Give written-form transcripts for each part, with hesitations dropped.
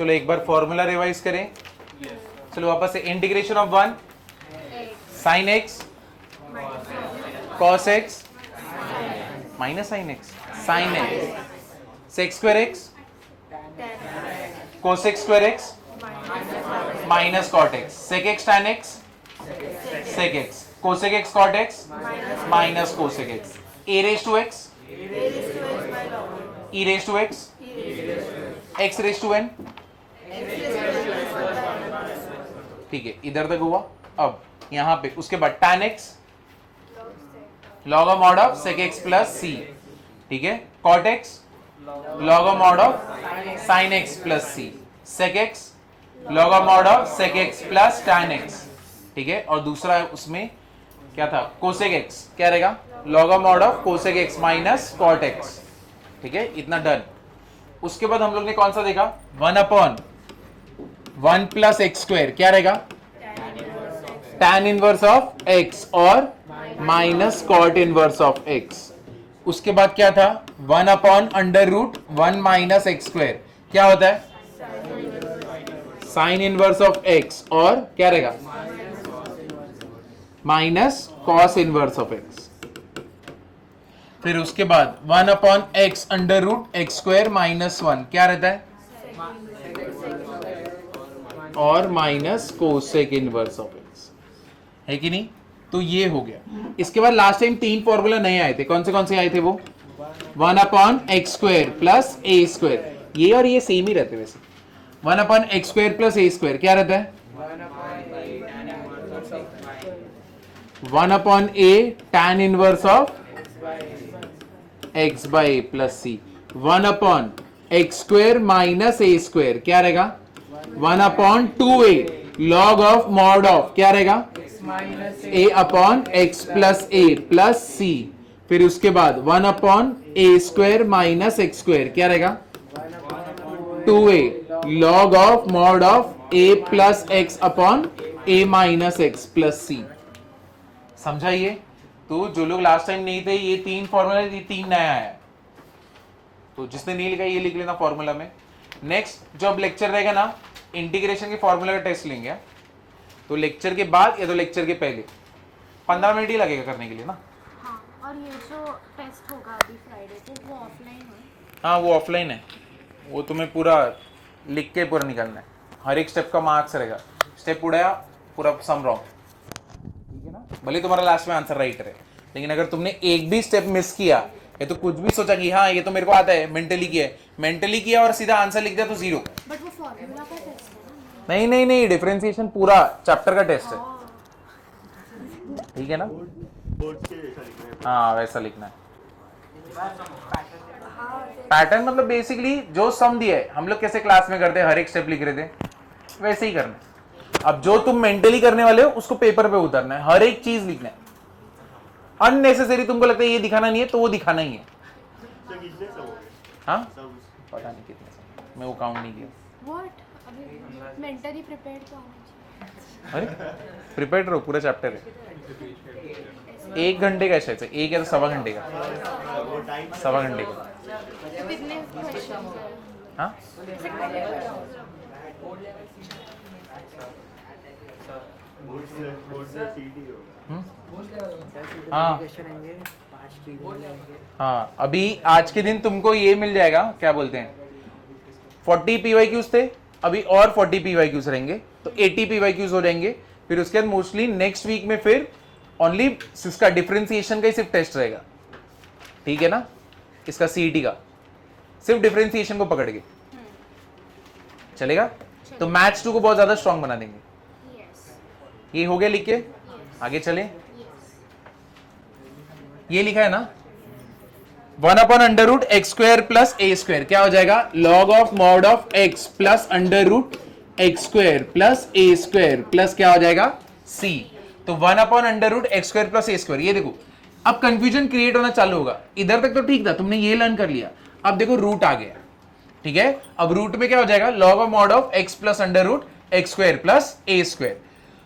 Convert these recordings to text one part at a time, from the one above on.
चलो एक बार formula revise करें। चलो वापस से, integration of 1 sine x cos x minus sine x sine x sec square x cosec square x minus cot x sec x tan x sec x cosec x cot x minus cosec x a raise to x e raise to x x raise to n. ठीक है, इधर तक हुआ। अब यहां पे उसके बाद tan x log of mod of sec x plus c, ठीक है, cot x log of mod of sin x plus c, sec x log of mod of sec x plus tan x, ठीक है। और दूसरा उसमें क्या था, cosec x क्या रहेगा, log of mod of cosec x minus cot x, ठीक है। इतना डन। उसके बाद हम लोग ने कौन सा देखा, 1/1 प्लस एक्स स्क्वायर क्या रहेगा, tan इनवर्स ऑफ x और minus cot inverse of x। उसके बाद क्या था, 1/√1 माइनस एक्स स्क्वायर क्या होता है, साइन इनवर्स ऑफ x और क्या रहेगा, minus cos inverse of x। फिर उसके बाद 1/x√x² माइनस 1 क्या रहता है, और minus cosec inverse of x, है कि नहीं। तो ये हो गया। इसके बाद लास्ट टाइम 3 फॉर्मूला नए आए थे, कौन से आए थे वो, 1/x² प्लस a², ये और ये सेम ही रहते वैसे। 1/x² प्लस a² क्या रहता है, 1/a tan inverse of x by a plus c। 1/x² minus a² क्या रहेगा, 1/2a log of mod of क्या रहेगा, a/x plus a plus c। फिर उसके बाद 1/a² माइनस x² क्या रहेगा, 2a log of mod of a plus x upon a minus x plus c। समझाइए। तो जो लोग लास्ट टाइम नहीं थे, ये 3 फॉर्मूला, ये 3 नया है, तो जिसने नहीं लिखा ये लिख लेना फॉर्मूला में। नेक्स्ट जो अब लेक्चर रहेगा ना, इंटीग्रेशन के फॉर्मूला का टेस्ट लेंगे, तो लेक्चर के बाद या तो लेक्चर के पहले 15 मिनट ही लगेगा करने के लिए ना। हाँ, और ये जो टेस्ट होगा अभी फ्राइडे को, वो ऑफलाइन है। हाँ वो ऑफलाइन है, वो तुम्हें पूरा लिख के पूरा निकालना है, हर एक स्टेप का मार्क्स रहेगा, स्टेप उड़ाया पूरा सम रॉन्ग, ठीक है ना। भले तुम्हारा लास्ट में आंसर राइट रहे, लेकिन अगर तुमने एक भी स्टेप मिस किया या तो कुछ भी सोचा कि हाँ ये तो मेरे को आता है, मेंटली किया और सीधा आंसर लिख दिया तो 0। बट वो फॉर्मूला का टेस्ट है ना। नहीं, डिफरेंशिएशन पूरा चैप्टर का टेस्ट है, ठीक है ना। हाँ वैसा लिखना है। पैटर्न मतलब बेसिकली जो सम दिया है, हम लोग कैसे क्लास में करते हैं, हर एक स्टेप लिख रहे थे, वैसे ही करना है। अब जो तुम मेंटली करने वाले हो उसको पेपर पे उतारना है, हर एक चीज लिखना है। अननेसेसरी तुमको लगता है ये दिखाना नहीं है तो वो दिखाना ही है। हाँ पता नहीं कितने, मैं वो काउंट नहीं किया। व्हाट, अभी मेंटली प्रिपेयर्ड तो होना चाहिए। अरे प्रिपेयर्ड रहो, पूरा चैप्टर है, 1 घंटे का शायद से, 1 या तो 1.25 घंटे का, 1.25 घंटे का। कितने क्वेश्चंस है? हाँ हाँ अभी आज के दिन तुमको ये मिल जाएगा, क्या बोलते हैं, 40 PYQs थे, अभी और 40 PYQs रहेंगे, तो 80 PYQs हो जाएंगे। फिर उसके बाद मोस्टली नेक्स्ट वीक में फिर ओनली इसका डिफरेंशिएशन का ही सिर्फ टेस्ट रहेगा, ठीक है ना, इसका CET का सिर्फ डिफरेंशिएशन को पकड़ के चलेगा। तो मैथ्स 2 को बहुत ज्यादा स्ट्रांग बना देंगे। ये हो गया लिख के, आगे चले। ये लिखा है ना, 1/√x² प्लस a² क्या हो जाएगा, log of mod of x plus √x² plus a² plus क्या हो जाएगा c। तो 1/√x² प्लस a²। ये देखो अब कंफ्यूजन क्रिएट होना चालू होगा। इधर तक तो ठीक था, तुमने ये लर्न कर लिया, अब देखो रूट आ गया, ठीक है। अब रूट में क्या हो जाएगा, log of mod of x plus √x² plus a²।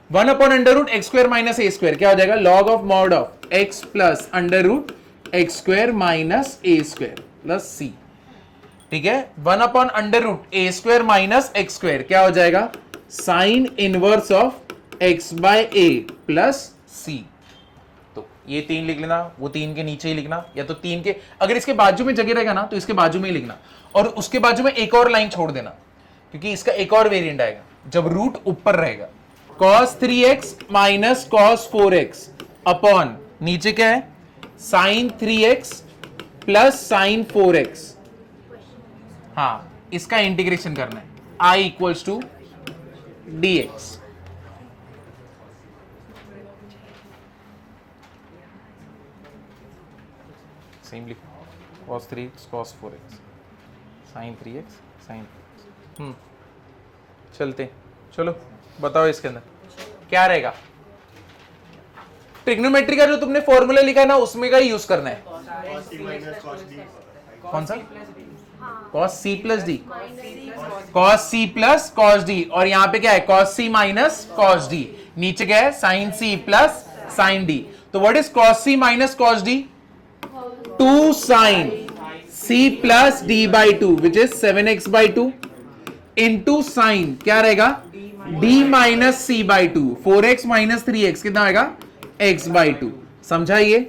1/√x² minus a² क्या हो जाएगा, log of mod of x plus √x² minus a² plus c। ठीक है, 1/√a² माइनस x², क्या हो जाएगा, sine inverse of x/a plus c। तो ये 3 लिख लेना, वो 3 के नीचे ही लिखना, या तो 3 के, अगर इसके बाजू में जगह रहेगा ना तो इसके बाजू में ही लिखना, और उसके बाजू में एक और लाइन छोड़ देना, क्योंकि इसका एक और वेरिएंट आएगा जब रूट ऊपर रहेगा। cos 3x minus cos 4x upon नीचे क्या है, sign 3x plus sign 4x। हाँ, इसका इंटीग्रेशन करना है, i equals to dx। Same लिखो, cos 3x cos 4x sin 3x sin 4x। चलते, चलो बताओ इसके अंदर क्या रहेगा। ट्रिग्नोमेट्री का जो तुमने फॉर्मूला लिखा है ना उसमें का ही यूज करना है। कौन सा, cos c plus D, cos c plus cos d, और यहां पे क्या है, cos c minus cos d, नीचे क्या है, sin c plus sin d। तो what is cos c minus cos d, 2 sin c plus d by 2 which is 7x/2 into sine क्या रहेगा, d minus c by 2, 4x minus 3x कितना आएगा, x/2। समझा, ये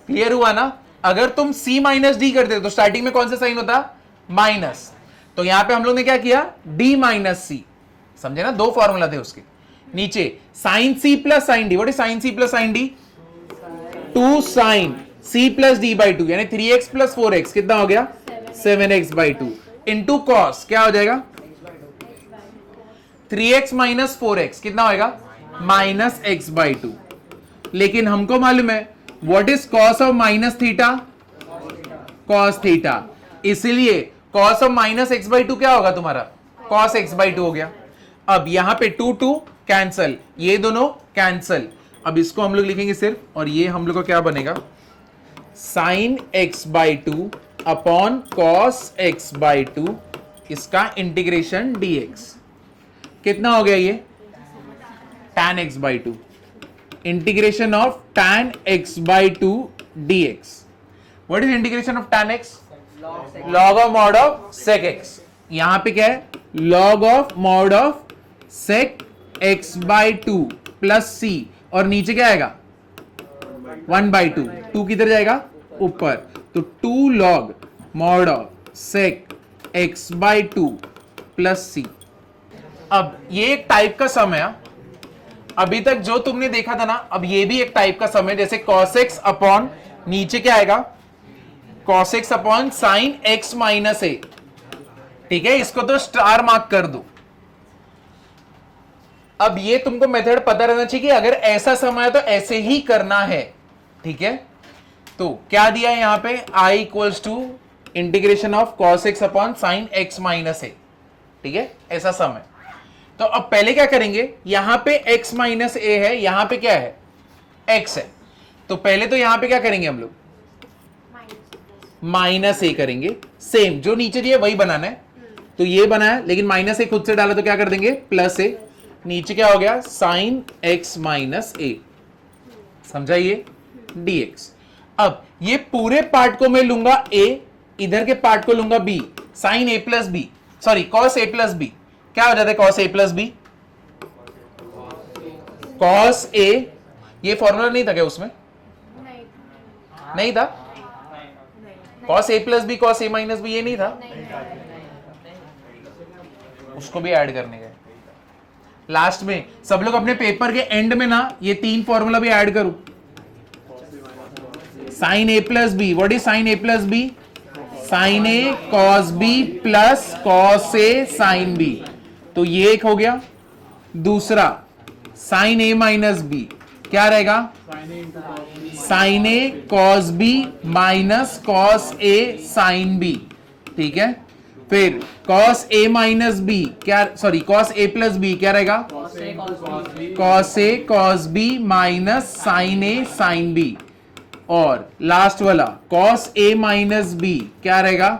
क्लियर हुआ ना। अगर तुम c माइनस डी करते तो स्टार्टिंग में कौन सा साइन होता, माइनस, तो यहां पे हम लोग ने क्या किया, d माइनस c, समझे ना, दो फॉर्मूला थे उसके। नीचे sine c plus sine d, what is sine c plus sine d, 2 sine c plus d by 2 यानी 3x प्लस 4x कितना हो गया, 7x/2 इंटू कॉस क्या हो जाएगा, 3x माइनस 4x कितना होगा, माइनस x/2। लेकिन हमको मालूम है what is cos of minus theta, cos theta, इसलिए कॉस ऑफ माइनस x/2 क्या होगा तुम्हारा, कॉस x/2 हो गया। अब यहां पे 2 कैंसल, ये दोनों कैंसल, अब इसको हम लोग लिखेंगे सिर्फ, और ये हम लोग को क्या बनेगा, sign x/2 upon cos x/2, इसका इंटीग्रेशन dx कितना हो गया, ये tan x/2, integration of tan x/2 dx। What is integration of tan x, log of mod of sec x, यहां पे क्या है, log of mod of sec x/2 plus c, और नीचे क्या आएगा, 1/2, 2 किधर जाएगा, ऊपर, तो 2 log mod of sec x/2 plus c। अब ये एक टाइप का सम है, अभी तक जो तुमने देखा था ना, अब ये भी एक टाइप का सम है, जैसे cos x अपॉन नीचे क्या आएगा, cos x upon sine x minus a, ठीक है, इसको तो स्टार मार्क कर दो। अब ये तुमको मेथड पता रहना चाहिए कि अगर ऐसा सम है तो ऐसे ही करना है, ठीक है। तो क्या दिया है यहां पे, i equals to integration of cos x upon sine x minus a, ठीक है, ऐसा सम है। तो अब पहले क्या करेंगे, यहां पे x माइनस a है, यहां पे क्या है, x है, तो पहले तो यहां पे क्या करेंगे हम लोग, माइनस a करेंगे, सेम जो नीचे दिया वही बनाना है, तो ये बना है, लेकिन माइनस a खुद से डाला तो क्या कर देंगे, प्लस a, नीचे क्या हो गया, साइन x माइनस a, समझा, ये dx। अब ये पूरे पार्ट को मैं लूंगा a, इधर के पार्ट को लूंगा b, sine a plus b, sorry cos a plus b, क्या हो जाता है cos a plus b, cos a, ये फॉर्मूला नहीं था क्या उसमें, नहीं था, cos a plus b cos a minus b, ये नहीं था, उसको भी ऐड करने गए लास्ट में। सब लोग अपने पेपर के एंड में ना ये 3 फॉर्मूला भी ऐड करो, sine a plus b, what is sine a plus b, sine a cos b plus cos a sine b, तो ये एक हो गया। दूसरा साइन a माइनस b क्या रहेगा, sine a cos b minus cos a sine b, ठीक है। फिर cos a माइनस b क्या, sorry cos a plus b क्या रहेगा, cos a cos b minus sine a sine b, और last वाला cos a माइनस b क्या रहेगा,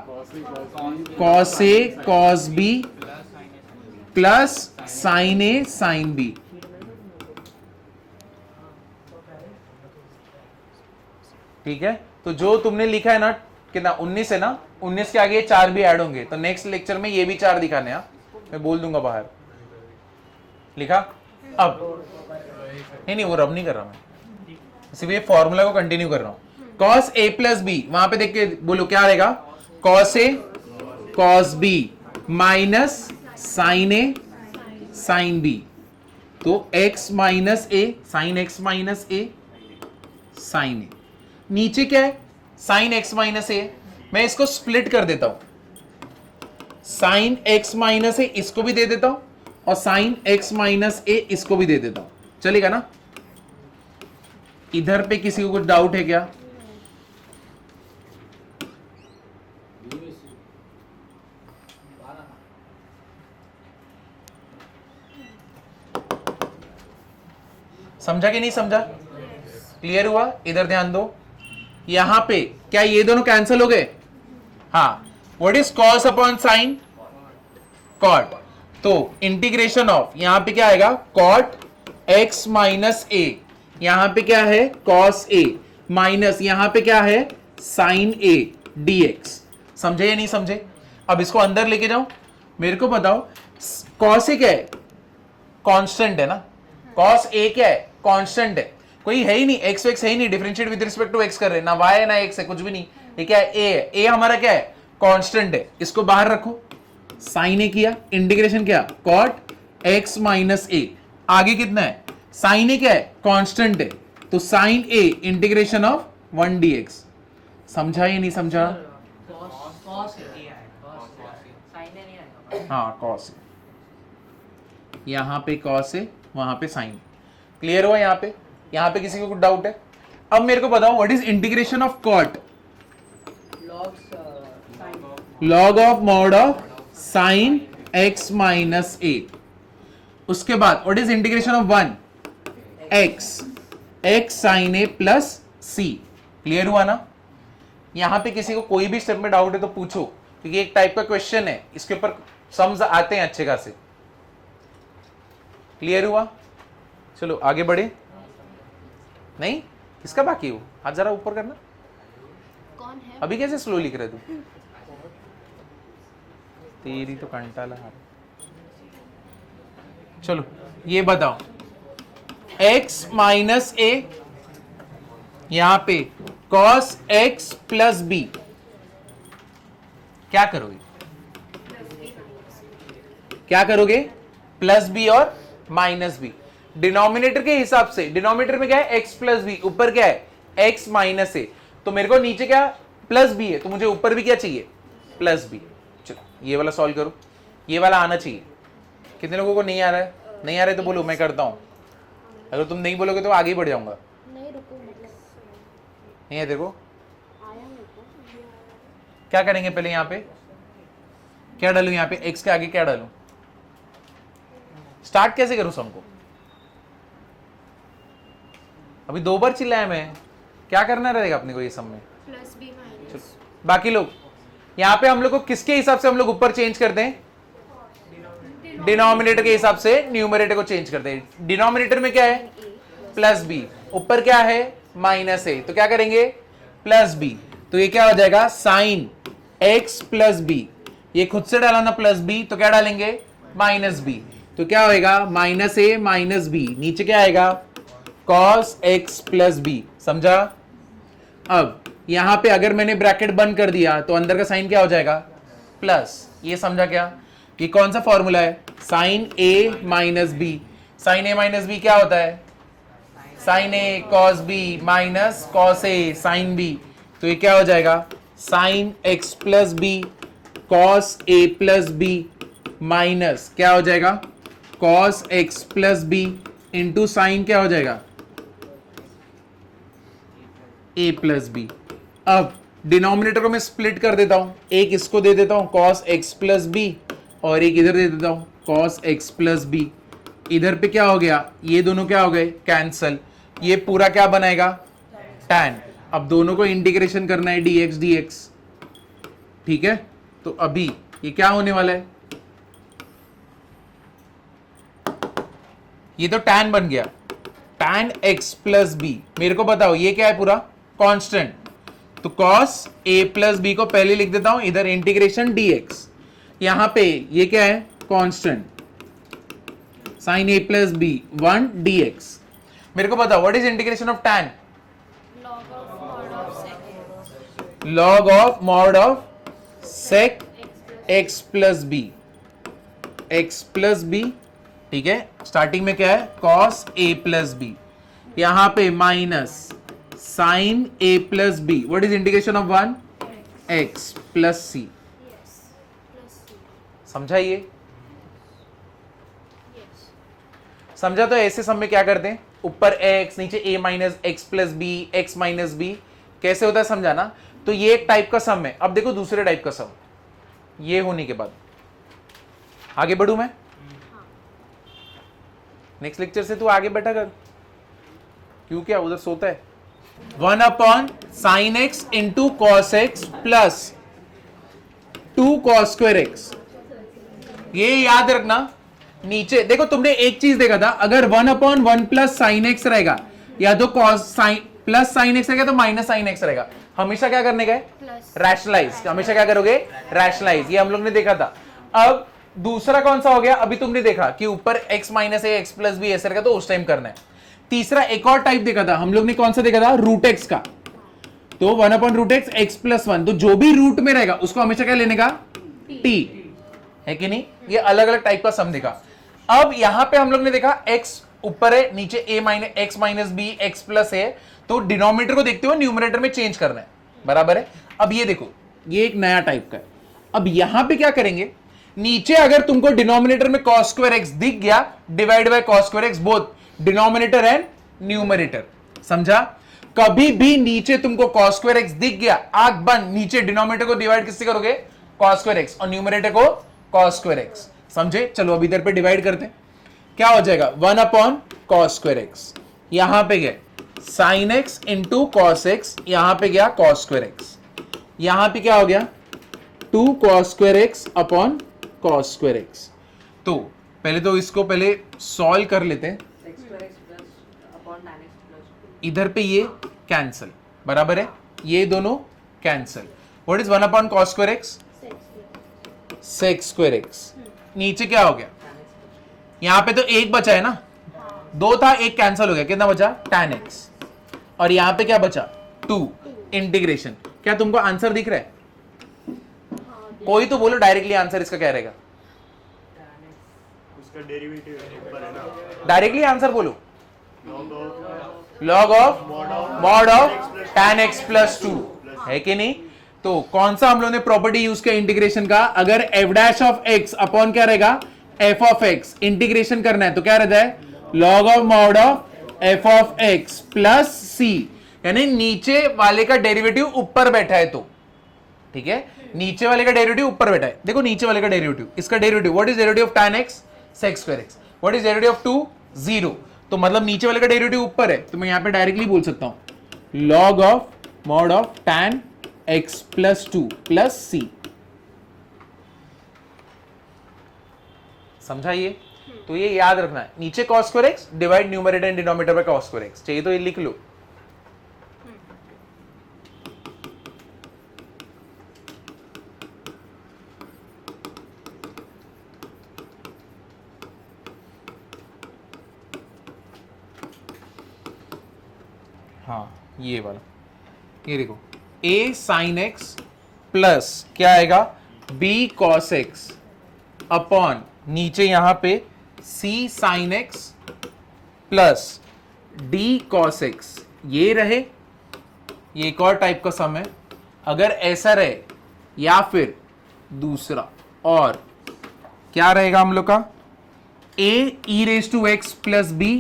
cos a cos b plus sine a sine b। ठीक है, तो जो तुमने लिखा है ना, कितना 19 है ना, 19 के आगे ये 4 भी ऐड होंगे, तो नेक्स्ट लेक्चर में ये भी 4 दिखाने हैं, मैं बोल दूंगा बाहर। लिखा? अब नहीं वो रब नहीं कर रहा मैं, सिर्फ ये फॉर्मूला को कंटिन्यू कर रहा हूं। cos a प्लस बी, वहां पे देख के बोलो क्या आएगा, cos a cos b minus sin a sin b, तो x minus a sin x minus a sin a, नीचे क्या है sin x माइनस a, मैं इसको स्प्लिट कर देता हूं, sin x माइनस a इसको भी दे देता हूं और sin x माइनस a इसको भी दे देता हूं, चलेगा ना? इधर पे किसी को कुछ डाउट है क्या? समझा कि नहीं समझा? क्लियर हुआ? इधर ध्यान दो, यहां पे क्या ये दोनों कैंसिल हो गए? हाँ, what is cos upon sine? Cot, तो इंटीग्रेशन ऑफ, यहां पे क्या आएगा, कॉट x माइनस a, यहां पे क्या है cos a, माइनस यहां पे क्या है sin a dx। समझे या नहीं समझे? अब इसको अंदर लेके जाओ, मेरे को बताओ cos a क्या है, कांस्टेंट है ना, cos a क्या है, कांस्टेंट है, कोई है ही नहीं, x है ही नहीं, differentiate with respect to x कर रहे हैं, ना y है ना x है, कुछ भी नहीं, ये क्या है, a है, a हमारा क्या है, कांस्टेंट है, इसको बाहर रखो, sin a किया, इंटीग्रेशन क्या, cot x माइनस a, आगे कितना है, sin a क्या है, कांस्टेंट है, तो sin a integration of 1 dx। समझा या नहीं समझा? हाँ cos, यहां पे cos है, वहां पे sin। क्लियर हुआ? यहां पे किसी को कुछ डाउट है? अब मेरे को बताओ what is integration of cot? log of mod of sin x minus a। उसके बाद what is integration of 1? x sin a plus c। Clear हुआ ना? यहां पे किसी को कोई भी स्टेप में डाउट है तो पूछो, क्योंकि एक टाइप का क्वेश्चन है, इसके ऊपर सम्स आते हैं अच्छे खासे। क्लियर हुआ? चलो आगे बढ़े। नहीं, किसका बाकी हो? हाथ जरा ऊपर करना। कौन है? अभी कैसे स्लो लिख रहे तू? तेरी तो कंटाला है। चलो ये बताओ, x माइनस a, यहां पे cos x प्लस b, क्या करोगे? क्या करोगे? प्लस बी और माइनस बी। डिनोमिनेटर के हिसाब से, डिनोमिनेटर में क्या है, x प्लस बी, ऊपर क्या है, x माइनस ए, तो मेरे को नीचे क्या प्लस बी है, तो मुझे ऊपर भी क्या चाहिए, प्लस बी। चलो ये वाला सॉल्व करो, ये वाला आना चाहिए। कितने लोगों को नहीं आ रहा है? नहीं आ रहा है तो बोलो, मैं करता हूं। अगर तुम नहीं बोलोगे तो आगे ही बढ़ जाऊंगा। नहीं रुको, मतलब नहीं है तेरे को? आया मेरे को। क्या करेंगे पहले, यहाँ पे क्या डालूं, यहाँ पे x के आगे क्या डालूं, स्टार्ट कैसे करूं सम को? अभी 2 बार चिल्लाया मैं, क्या करना रहेगा अपने को ये सम में? Plus b minus. बाकी लोग यहाँ पे हम लोग को किसके हिसाब से हम लोग ऊपर चेंज करते हैं? डिनोमिनेटर के हिसाब से न्यूमरेटर को चेंज करते हैं। डिनोमिनेटर में क्या है, प्लस बी, ऊपर क्या है, माइनस ए, तो क्या करेंगे, प्लस बी, तो ये क्या हो जाएगा, साइन एक्स प्लस बी, ये खुद से डाला ना प्लस बी, तो क्या डालेंगे, माइनस बी, तो क्या होएगा, माइनस ए माइनस बी, नीचे क्या आएगा, कॉस एक्स प्लस बी। समझा? अब यहां पे अगर मैंने ब्रैकेट बंद कर दिया तो अंदर का साइन क्या हो जाएगा, प्लस। ये समझा क्या? ये कौन सा फॉर्मूला है, sine a minus b. Sine a minus b क्या होता है, sine a cos b minus cos a sine b, तो ये क्या हो जाएगा, sine x plus b cos a plus b minus क्या हो जाएगा, cos x plus b into sine क्या हो जाएगा, ए प्लस बी। अब डिनोमिनेटर को मैं स्प्लिट कर देता हूं, एक इसको दे देता हूं कॉस एक्स प्लस बी और एक इधर दे देता हूं कॉस एक्स प्लस बी। इधर पे क्या हो गया, ये दोनों क्या हो गए, कैंसल। ये पूरा क्या बनाएगा, tan। अब दोनों को इंटीग्रेशन करना है dx dx, ठीक है? तो अभी ये क्या होने वाला है, ये तो tan बन गया, tan x प्लस बी। मेरे को बताओ ये क्या है, पूरा कांस्टेंट, तो cos a प्लस बी को पहले लिख देता हूं, इधर इंटीग्रेशन dx, यहां पे ये क्या है, constant sin a plus b 1 dx। मेरे को बताओ what is integration of tan? log of mod of sec log of mod of sec x plus b, x plus b, ठीक है। स्टार्टिंग में क्या है, cos a प्लस बी, यहां पे minus sin a plus b, what is integration of 1 x plus c. yes plus c समझा ये? yes समझा? तो ऐसे सब में क्या करते हैं, ऊपर x नीचे a minus x plus b, x minus b, कैसे होता है समझाना। तो ये एक टाइप का सम है। अब देखो दूसरे टाइप का सम, ये होने के बाद आगे बढ़ू मैं, नेक्स्ट लेक्चर से तू आगे बैठा कर, क्यों क्या उधर सोता है। 1 upon sine x into cos x plus 2 cos square x. ये याद रखना, नीचे देखो तुमने एक चीज देखा था, अगर 1 अपॉन 1 प्लस साइन एक्स रहेगा या तो cos sine plus sine x रहेगा तो माइनस साइन एक्स रहेगा, हमेशा क्या करने का है, plus रैशनलाइज। हमेशा क्या करोगे, रैशनलाइज। ये हम लोग ने देखा था। अब दूसरा कौन सा हो गया, अभी तुमने देखा कि ऊपर x माइनस ए एक्स प्लस बी ऐसे रहेगा तो उस टाइम करना है। तीसरा एक और टाइप देखा था हम लोग ने, कौन सा देखा था, रूट एक्स का। तो 1 upon root x x plus 1, तो जो भी रूट में रहेगा उसको हमेशा क्या लेने का, t, है कि नहीं। ये अलग अलग टाइप का सम देखा। अब यहां पे हम लोग ने देखा x ऊपर है, नीचे a minus x minus b x plus है, तो डिनोमिनेटर को देखते हुए न्यूमरेटर में चेंज करना है, बराबर है। अब ये देखो, ये एक नया टाइप का है। अब यहां पे क्या करेंगे, नीचे अगर तुमको डिनोमिनेटर में cos स्क्वायर x दिख गया, divide by cos square x, both denominator and numerator. समझा? कभी भी नीचे तुमको cos स्क्वायर x दिख गया, आंख बंद, नीचे डिनोमिनेटर को डिवाइड किससे करोगे, cos स्क्वायर x, और न्यूमरेटर को cos स्क्वायर x। समझे? चलो अब इधर पे डिवाइड करते हैं, क्या हो जाएगा, 1 अपॉन cos स्क्वायर x, यहां पे गए sin x into cos x, यहां पे गया cos स्क्वायर x, यहां पे क्या हो गया, 2 cos square x upon cos square x। तो पहले तो इसको पहले सॉल्व कर लेते हैं, इधर पे ये कैंसल, बराबर है, ये दोनों cancel. What is 1 upon cos square x, sec square x। नीचे क्या हो गया, यहां पे तो एक बचा है ना, 2 था, एक कैंसल हो गया, कितना बचा, tan x, और यहां पे क्या बचा, 2 इंटीग्रेशन। क्या तुमको आंसर दिख रहा है? कोई तो बोलो डायरेक्टली आंसर इसका क्या रहेगा, उसका डेरिवेटिव ऊपर है ना, डायरेक्टली आंसर बोलो, log of mod of tan x plus 2, है कि नहीं। तो कौन सा हम लोग ने प्रॉपर्टी यूज किया इंटीग्रेशन का, अगर f dash of x upon क्या रहेगा, f ऑफ x, इंटीग्रेशन करना है तो क्या रहता है, log of mod of f of x plus c, यानी नीचे वाले का डेरिवेटिव ऊपर बैठा है तो, ठीक है, नीचे वाले का डेरिवेटिव ऊपर बैठा है। देखो नीचे वाले का डेरिवेटिव, इसका derivative, what is derivative of tan x, sec square x, what is derivative of 2, 0, तो मतलब नीचे वाले का डेरिवेटिव ऊपर है, तो मैं यहां पे डायरेक्टली बोल सकता हूं log of mod of tan x plus 2 plus c। समझा ये? तो ये याद रखना है, नीचे cos square x divide numerator and denominator by cos square x, चाहिए तो ये लिख लो। हाँ ये वाला, ये देखो, a sin x प्लस क्या आएगा, b cos x अपॉन नीचे यहां पे c sin x plus d cos x, ये रहे। ये एक और टाइप का सम है, अगर ऐसा रहे या फिर दूसरा, और क्या रहेगा हम लोग का, a e raise to x plus b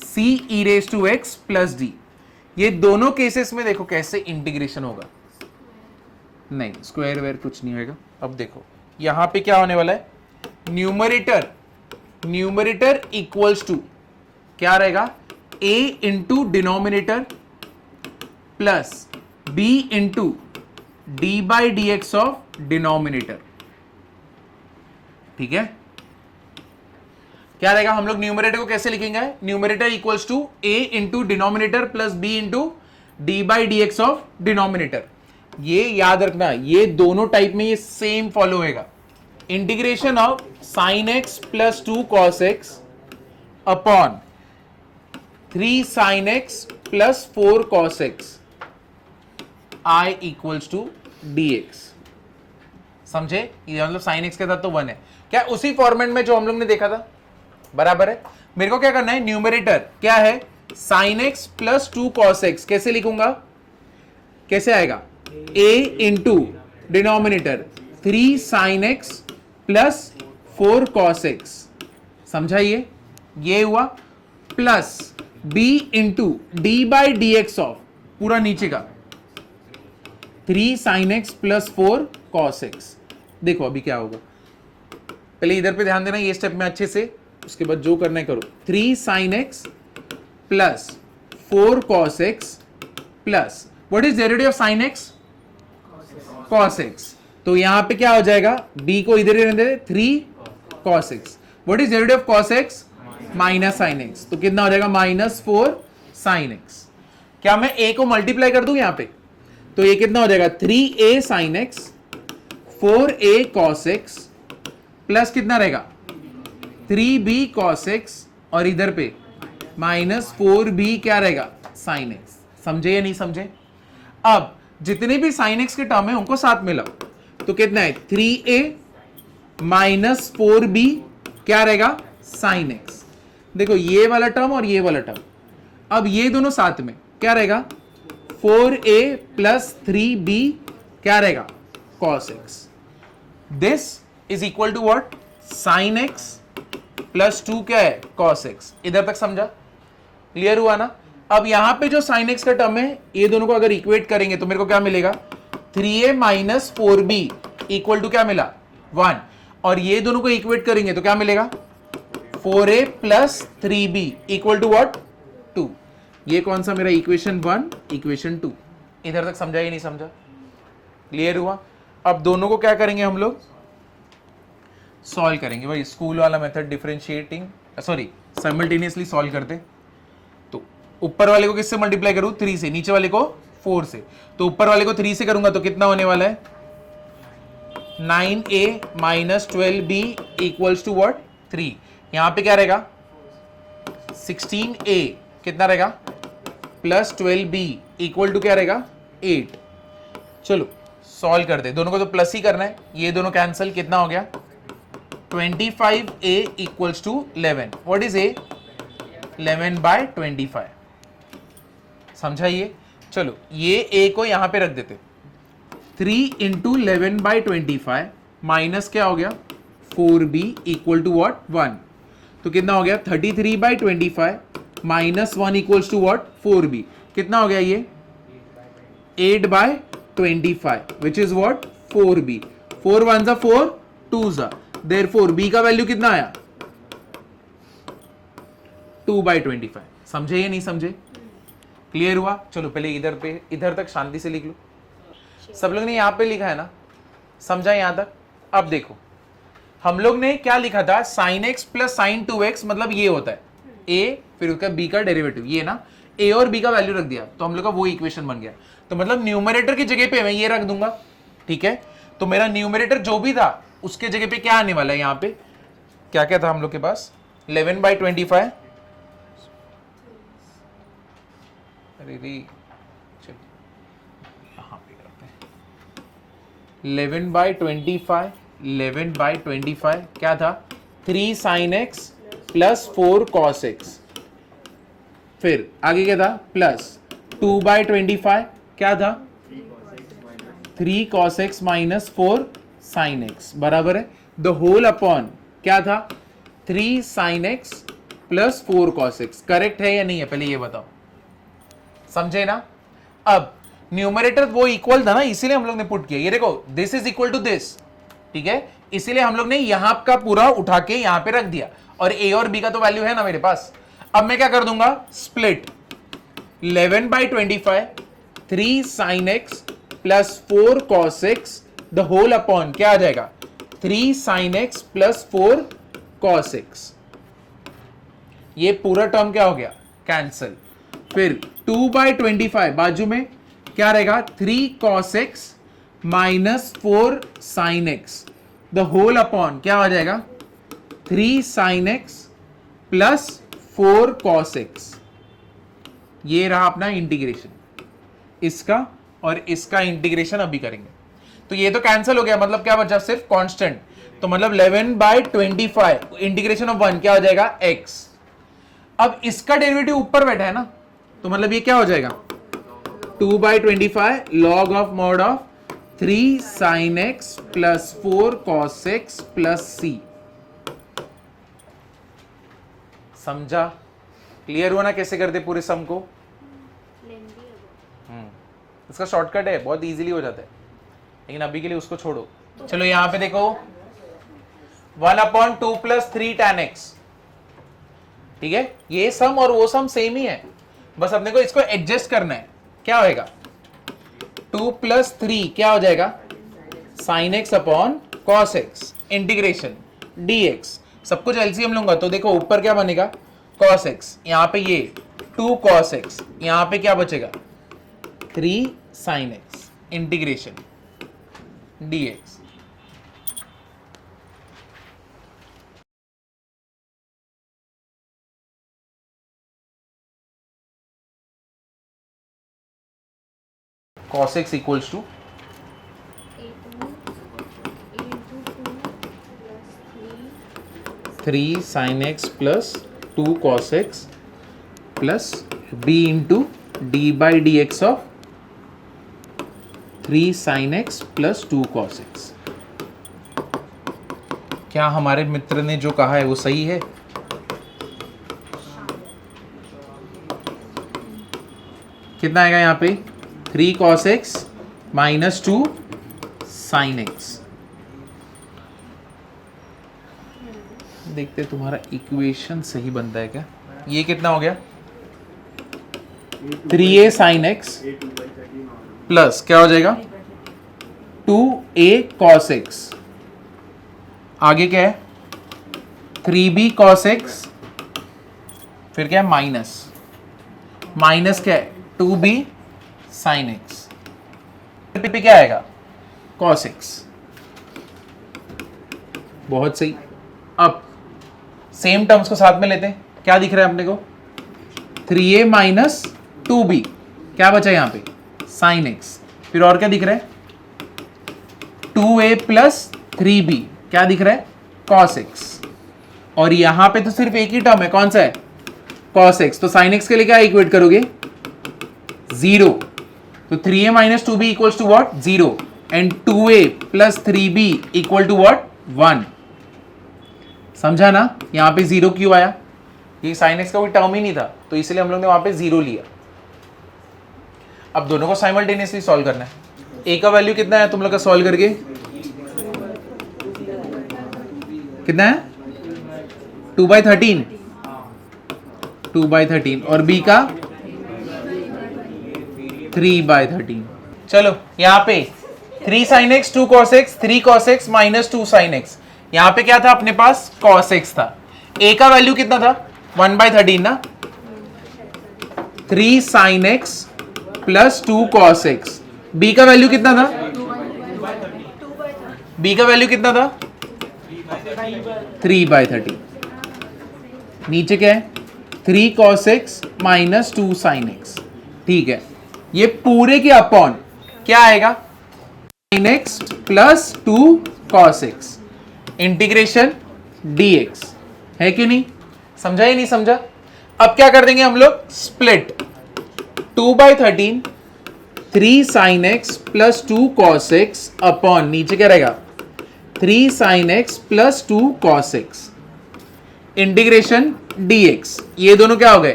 c e raise to x plus d। ये दोनों केसेस में देखो कैसे इंटीग्रेशन होगा, नहीं स्क्वायर वेयर कुछ नहीं होगा। अब देखो यहां पे क्या होने वाला है, न्यूमरेटर इक्वल्स टू क्या रहेगा, a into denominator plus b into d by d x of denominator, ठीक है। क्या रहेगा, हम लोग न्यूमरेटर को कैसे लिखेंगे, numerator equals to a into denominator plus b into d by d x of denominator. ये याद रखना, ये दोनों टाइप में ये सेम फॉलो होएगा। Integration of sine x plus 2 cos x upon 3 sine x plus 4 cos x I equals to d x. समझे? ये मतलब साइन एक्स के साथ तो 1 है, क्या उसी फॉर्मेट में जो हम लोग ने देखा था, बराबर है। मेरे को क्या करना है, न्यूमरेटर क्या है, sign x plus 2 cos x, कैसे लिखूंगा, कैसे आएगा, a into denominator 3 sine x plus 4 cos x, समझाइए, ये हुआ, plus b into d by d x of पूरा नीचे का 3 sine x plus 4 cos x. देखो अभी क्या होगा, पहले इधर पे ध्यान देना, ये स्टेप में अच्छे से, उसके बाद जो करना है करो। 3 sine x plus 4 cos x plus what is derivative of sine x, cos x. तो यहां पे क्या हो जाएगा, b को इधर ही रहने दे, 3 cos x. What is derivative of cos x, minus sine x. तो कितना हो जाएगा, -4 साइन एक्स। क्या मैं a को मल्टीप्लाई कर दूं यहां पे, तो ये कितना हो जाएगा, 3a sine x 4a cos x plus कितना रहेगा, 3b कॉस एक्स, और इधर पे -4b क्या रहेगा, साइन एक्स। समझे या नहीं समझे? अब जितने भी साइन एक्स के टर्म है उनको साथ में लाओ, तो कितना है, 3a -4b क्या रहेगा, साइन एक्स। देखो ये वाला टर्म और ये वाला टर्म, अब ये दोनों साथ में क्या रहेगा, 4a प्लस 3b क्या रहेगा, cos x। This is equal to what, sine x plus 2 क्या है, cos x। इधर तक समझा, क्लियर हुआ ना? अब यहां पे जो साइन x का टर्म है, ये दोनों को अगर इक्वेट करेंगे तो मेरे को क्या मिलेगा, 3a minus 4b equal to क्या मिला, 1, और ये दोनों को इक्वेट करेंगे तो क्या मिलेगा, 4a plus 3b equal to what, 2। ये कौन सा मेरा इक्वेशन 1, इक्वेशन 2। इधर तक समझा या नहीं समझा, क्लियर हुआ? अब दोनों को क्या करेंगे, हम लोग सॉल्व करेंगे, भाई स्कूल वाला method, differentiating, sorry simultaneously solve करते। तो ऊपर वाले को किससे मल्टीप्लाई करूं, 3 से, नीचे वाले को 4 से। तो ऊपर वाले को 3 से करूंगा तो कितना होने वाला है, 9a minus 12b equals to what, 3। यहां पे क्या रहेगा, 16a कितना रहेगा, प्लस 12b इक्वल टू क्या रहेगा, 8। चलो सॉल्व कर दे, दोनों को तो प्लस ही करना है, ये दोनों कैंसिल, कितना हो गया, 25a equals to 11। What is a, 11/25। समझाइए? चलो ये a को यहां पे रख देते, 3 इंटू 11/25 माइनस क्या हो गया, 4b इक्वल टू व्हाट, 1। तो कितना हो गया, 33/25 minus 1 equals to what, 4b। कितना हो गया ये, 8/25 विच इज व्हाट, 4b। 4 1 जा 4, 2 जा, देयरफॉर b का वैल्यू कितना आया, 2/25। समझे या नहीं समझे, क्लियर हुआ? चलो पहले इधर पे, इधर तक शांति से लिख लो। सब लोग ने यहां पे लिखा है ना, समझा यहां तक? अब देखो हम लोग ने क्या लिखा था, sign x plus sign 2x, मतलब ये होता है a फिर उसका b का डेरिवेटिव, ये ना, a और b का वैल्यू रख दिया तो हम लोग का वो इक्वेशन बन गया। तो मतलब न्यूमरेटर की जगह पे मैं ये रख दूंगा, ठीक है? तो मेरा न्यूमरेटर जो भी था उसके जगह पे क्या आने वाला है, यहाँ पे क्या क्या था हम लोग के पास, 11/25, अरे रे चलो यहाँ पे करते हैं, 11/25 क्या था, 3 sine x plus 4 cos x, फिर आगे क्या था, प्लस 2/25 क्या था, 3 cos x minus 4 sine x, बराबर है द होल अपॉन क्या था, 3 sine x plus 4 cos x। Correct है या नहीं है, पहले ये बताओ, समझे ना? अब न्यूमरेटर वो इक्वल था ना, इसीलिए हम लोग ने पुट किया, ये देखो this is equal to this, ठीक है? इसीलिए हम लोग ने यहां का पूरा उठा के यहां पे रख दिया, और a और b का तो वैल्यू है ना मेरे पास। अब मैं क्या कर दूंगा, split 11/25 3 sine x plus 4 cos x the whole upon क्या आ जाएगा, 3 sine x plus 4 cos x। ये पूरा टर्म क्या हो गया, कैंसिल। फिर 2/25 बाजू में क्या रहेगा 3 cos x minus 4 sin x the whole upon क्या हो जाएगा 3 sin x plus 4 cos x। ये रहा अपना इंटीग्रेशन, इसका और इसका इंटीग्रेशन अभी करेंगे। तो ये तो कैंसिल हो गया, मतलब क्या बचा सिर्फ कांस्टेंट। तो मतलब 11/25 इंटीग्रेशन ऑफ 1 क्या हो जाएगा x। अब इसका डेरिवेटिव ऊपर बैठा है ना, तो मतलब ये क्या हो जाएगा 2/25 log of mod of 3 sin x plus 4 cos x plus c। समझा? क्लियर हुआ ना कैसे करते पूरे सम को? इसका शॉर्टकट है, बहुत इजीली हो जाता है, लेकिन अभी के लिए उसको छोड़ो। चलो यहां पे देखो 1/2 प्लस 3 tan x, ठीक है। ये सम और वो सम सेम ही है, बस अपने को इसको एडजस्ट करना है। क्या होएगा 2 प्लस 3 क्या हो जाएगा sin x upon cos x integration dx। सब कुछ एलसीएम लूंगा तो देखो ऊपर क्या बनेगा cos x, यहां पे ये 2 cos x, यहां पे क्या बचेगा 3 sin x integration dx। cos x equals to 3 sin x plus 2 cos x plus b into d by d x of 3 sin x plus 2 cos x। क्या हमारे मित्र ने जो कहा है वो सही है? कितना आएगा यहाँ पे 3 cos x minus 2 sin x। देखते तुम्हारा इक्वेशन सही बनता है क्या। ये कितना हो गया 3a sin x प्लस क्या हो जाएगा 2a cos x, आगे क्या है 3b cos x, फिर क्या है माइनस माइनस क्या है 2b sin x, पे क्या आएगा cos x। बहुत सही। अब सेम टर्म्स को साथ में लेते हैं, क्या दिख रहा है अपने को 3a माइनस 2b, क्या बचा यहां पे sin x, फिर और क्या दिख रहा है 2a प्लस 3b, क्या दिख रहा है cos x, और यहां पे तो सिर्फ एक ही टर्म है, कौन सा है cos x, तो sin x के लिए क्या इक्वेट करोगे 0, तो 3a minus 2b equals to what 0 and 2a plus 3b equal to what 1। समझा ना यहां पे 0 क्यों आया, ये sin x का कोई टर्म ही नहीं था, तो इसलिए हम लोग ने वहां पे 0 लिया। अब दोनों को साइमल्टेनियसली सॉल्व करना है। a का वैल्यू कितना है तुम लोग का सॉल्व करके, कितना है 2/13, 2/13, और b का 3/13। चलो यहाँ पे 3 sin x 2 cos x 3 cos x minus 2 sin x, यहाँ पे क्या था अपने पास cos x था। a का वैल्यू कितना था 1/13 ना, 3 sin x plus 2 cos x। b का वैल्यू कितना था, b का वैल्यू कितना था 3/13। नीचे क्या है 3 cos x minus 2 sin x, ठीक है। ये पूरे के अपॉन क्या आएगा sin x plus 2 cos x integration dx, है क्यों नहीं, समझा ही नहीं समझा। अब क्या कर देंगे हम लोग split 2/13 3 sin x plus 2 cos x upon नीचे क्या रहेगा 3 sin x plus 2 cos x integration dx, ये दोनों क्या हो गए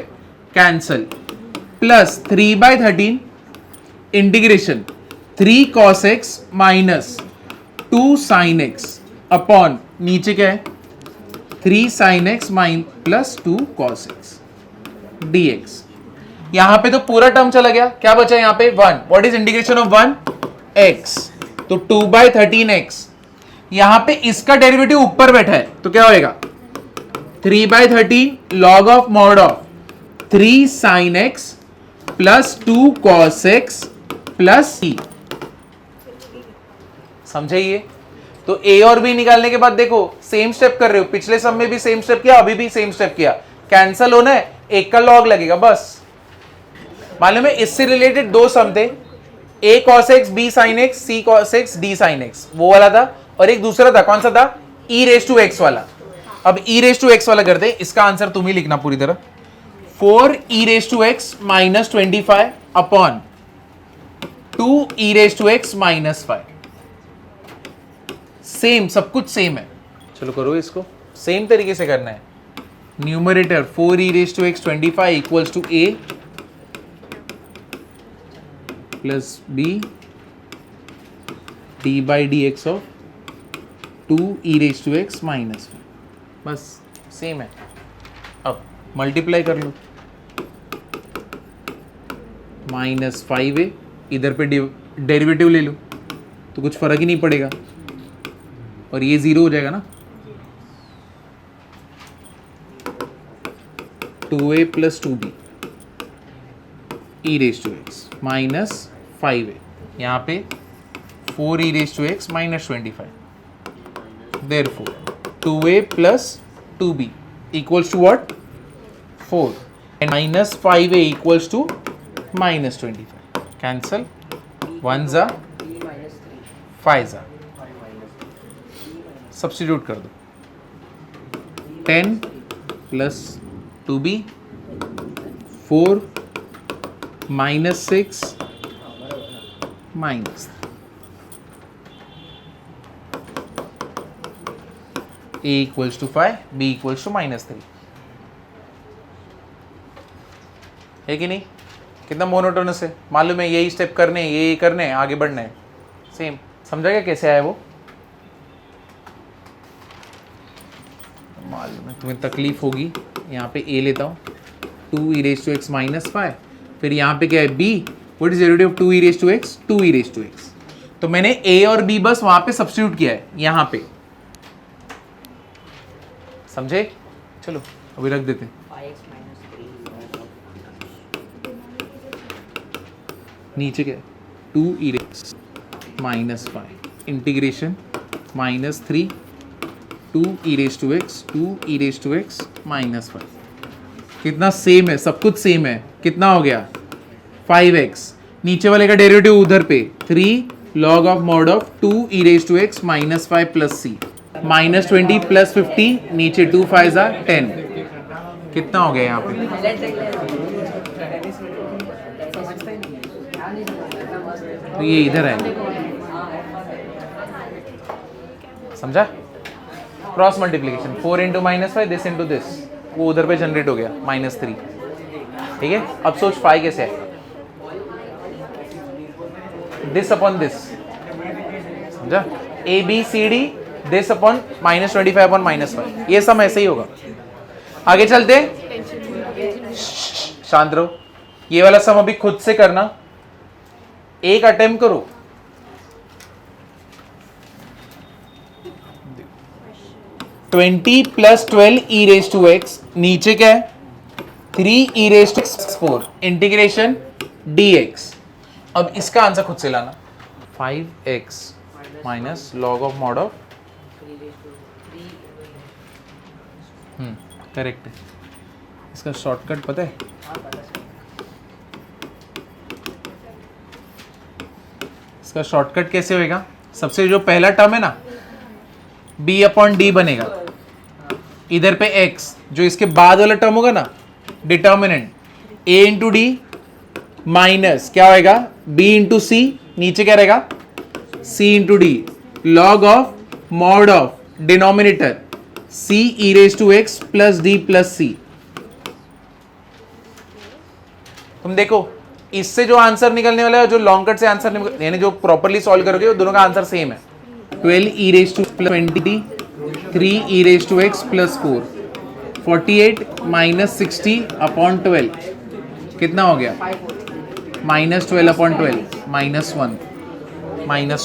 cancel, plus 3/13 integration 3 cos x minus 2 sin x upon नीचे क्या है 3 sin x plus 2 cos x dx। यहां पे तो पूरा टर्म चला गया, क्या बचा यहां पे 1, what is integration of 1 x, तो 2/13x, यहां पे इसका डेरिवेटिव ऊपर बैठा है तो क्या होएगा 3/13 log of mod of 3 sin x plus 2 cos x plus c, समझे ये? तो ए और बी निकालने के बाद देखो सेम स्टेप कर रहे हो, पिछले सम में भी सेम स्टेप किया, अभी भी सेम स्टेप किया, कैंसल होना है, एक का लॉग लगेगा बस। मालूम है इससे रिलेटेड दो सम थे, a cos x b sin x c cos x d sin x, वो वाला था, और एक दूसरा था, कौन सा था? e रेज टू x वाला। अब e रेज टू x वाला करते हैं, इसका आंसर तुम ही लिखना पूरी तरह, 4 e raise to x minus 25 upon 2 e raise to x minus 5। Same, सब कुछ सेम है। चलो करो इसको, सेम तरीके से करना है। Numerator 4 e raise to x 25 equals to a plus b d by d x of 2 e raise to x minus 5, बस सेम है। अब मल्टीप्लाई कर लो, माइनस 5a, इधर पे डेरिवेटिव ले लो तो कुछ फर्क ही नहीं पड़ेगा, और ये 0 हो जाएगा ना। 2a plus 2b e raise to x minus 5a, यहाँ पे 4 e raise to x minus 25, therefore 2a plus 2b equals to what? 4, and minus 5a equals to minus 25. Cancel, 1s are 5s are, substitute कर दो, 10 plus 2b, 4 minus 6 minus a equals to 5, b equals to minus 3, है कि नहीं? कितना monotonous है, मालूम है यही स्टेप करने, यही करने, आगे बढ़ना है, सेम। समझा क्या कैसे आया वो? मालूम है तुम्हें तकलीफ होगी, यहाँ पे a लेता हूँ, 2 e raise to x minus 5, फिर यहाँ पे क्या है b, what is derivative of 2 e raise to x? 2 e raise to x, तो मैंने a और b बस वहां पे सब्स्टिट्यूट किया है, यहाँ पे, समझे? चलो अभी रख देते, नीचे क्या है? 2 e raise minus 5 integration minus 3 2 e raise to x, 2 e raise to x minus 5, कितना सेम है, सब कुछ सेम है। कितना हो गया? 5x, नीचे वाले का डेरिवेटिव उधर पे 3 log of mod of 2 e raise to x minus 5 plus c, minus 20 plus 50, नीचे 2 5 10, कितना हो गया यहाँ पे? तो ये इधर है, समझा? Cross multiplication 4 into minus 5, this into this, वो उधर पे जनरेट हो गया माइनस 3, ठीक है? अब सोच 5 कैसे है, दिस अपॉन दिस, समझा? A B C D, this upon minus 25 upon minus 5, ये सब ऐसे ही होगा। आगे चलते, शांत रहो, ये वाला सम अभी खुद से करना, एक अटेम्प्ट करो। Twenty plus 12 e raise to x, नीचे क्या है? 3 e raise to x 4, integration dx। अब इसका आंसर खुद से लाना, 5x minus log of mod of, correct है। इसका शॉर्टकट पता है? इसका शॉर्टकट कैसे होएगा? सबसे जो पहला टर्म है ना, b अपॉन डी बनेगा, इधर पे x, जो इसके बाद वाला टर्म होगा ना, determinant a into d minus क्या होएगा? b इंटू सी, नीचे क्या रहेगा? c इंटू डी, log of mod of denominator c e raise to x plus d plus c। तुम देखो इससे जो आंसर निकलने वाला है, जो लॉन्ग कट से आंसर यानी जो प्रॉपर्ली सॉल्व करोगे, वो दोनों का आंसर सेम है। 12 e raise to plus 20, 3 e raise to x plus 4, 48 minus 60 upon 12, कितना हो गया? Minus 12 upon 12, minus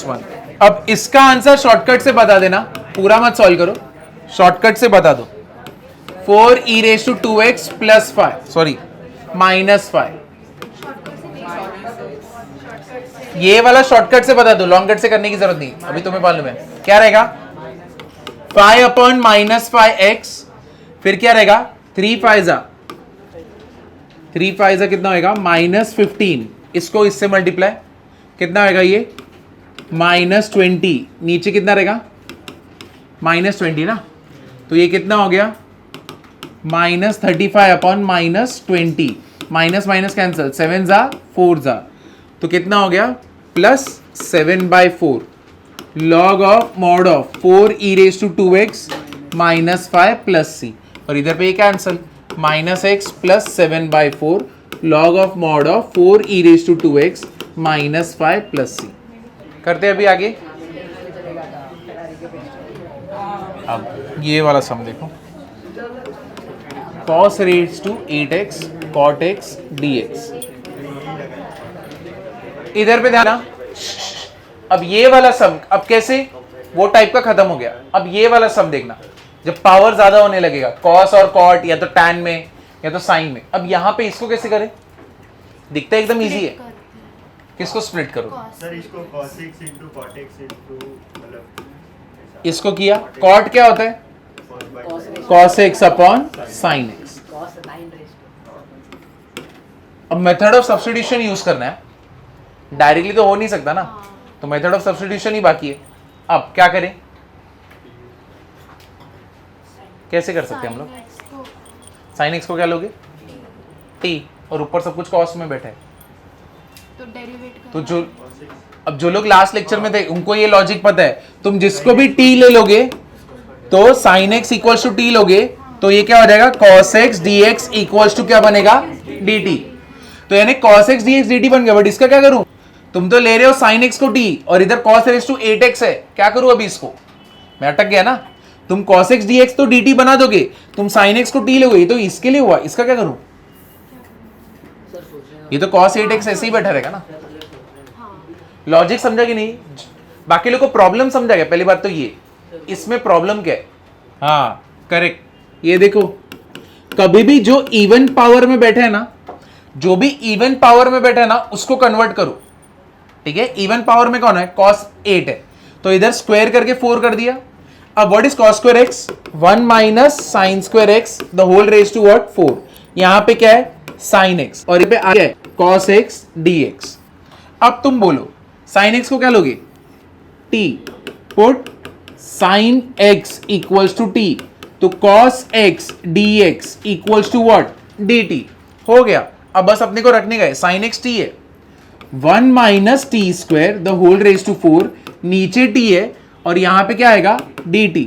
1। अब इसका आंसर शॉर्टकट से बता देना, पूरा मत सॉल्व करो, शॉर्टकट से बता दो। 4 e raise to 2x plus 5, sorry minus 5, ये वाला शॉर्टकट से बता दो, लॉन्ग कट से करने की जरूरत नहीं, अभी तुम्हें मालूम है क्या रहेगा, 5 अपॉन माइनस 5x, फिर क्या रहेगा 3 5 कितना होगा -15, इसको इससे मल्टीप्लाई कितना होगा ये -20, नीचे कितना रहेगा -20 ना, तो ये कितना हो गया -35 अपॉन -20, माइनस माइनस कैंसल, 7 जा 4 जा, तो कितना हो गया +7/4 log of mod of 4 e raised to 2x -5 plus c, और इधर पे ये cancel -x plus 7/4 log of mod of 4 e raised to 2x -5 plus c। करते हैं अभी आगे। अब ये वाला सम देखो, cos raised to 8x cot x dx, इधर पे ध्यान, अब ये वाला सम, अब कैसे वो टाइप का खत्म हो गया, अब ये वाला सम देखना, जब पावर ज्यादा होने लगेगा cos और cot या तो tan में या तो sin में, अब यहां पे इसको कैसे करें, दिखता है एकदम इजी है, किसको स्प्लिट करो सर इसको cos x into cot x into मतलब इसको किया, cot क्या होता है cos x upon sin x, अब मेथड ऑफ सब्स्टिट्यूशन यूज करना है, डायरेक्टली तो हो नहीं सकता ना, तो मेथड ऑफ सब्स्टिट्यूशन ही बाकी है। अब क्या करें, कैसे कर सकते हैं हम लोग, साइन एक्स को क्या लोगे t, और ऊपर सब कुछ कॉस में बैठा है, तो डेरिवेट तो जो अब जो लोग लास्ट लेक्चर में थे उनको ये लॉजिक पता है, तुम जिसको भी t ले लोगे तो sine x equals to t लोगे, तो ये क्या हो जाएगा cos x dx equals to क्या बनेगा dt, तो यानी cos x dx dt बन गया, बट इसका क्या करूं, तुम तो ले रहे हो sin x को t और इधर cos raised to 8x है, क्या करूं अभी इसको, मैं अटक गया ना, तुम cos x dx तो dt बना दोगे, तुम sin x को t लोगे, तो इसके लिए हुआ, इसका क्या करूं, ये तो cos 8x ऐसे ही बैठा रहेगा ना, लॉजिक समझा कि नहीं, बाकी लोग को प्रॉब्लम समझा गया, पहली बात तो ये, इसमें प्रॉब्लम क्या है, हाँ करेक्ट, ये देखो कभी भी जो इवन पावर में बैठे है ना, जो भी इवन पावर में बैठा है ना उसको कन्वर्ट करो, ठीक है, इवन पावर में कौन है cos 8 है, तो इधर स्क्वायर करके 4 कर दिया, अब what is cos square x 1 minus sin square x the whole raise to what 4, यहां पे क्या है sin x और ये पे आ गया है cos x dx, अब तुम बोलो sin x को क्या लोगे t, put sin x equals to t, तो cos x dx equals to what dt, हो गया, अब बस अपने को रखने का है sin x t है 1 minus t square the whole raise to 4, नीचे t है और यहां पे क्या आएगा dt,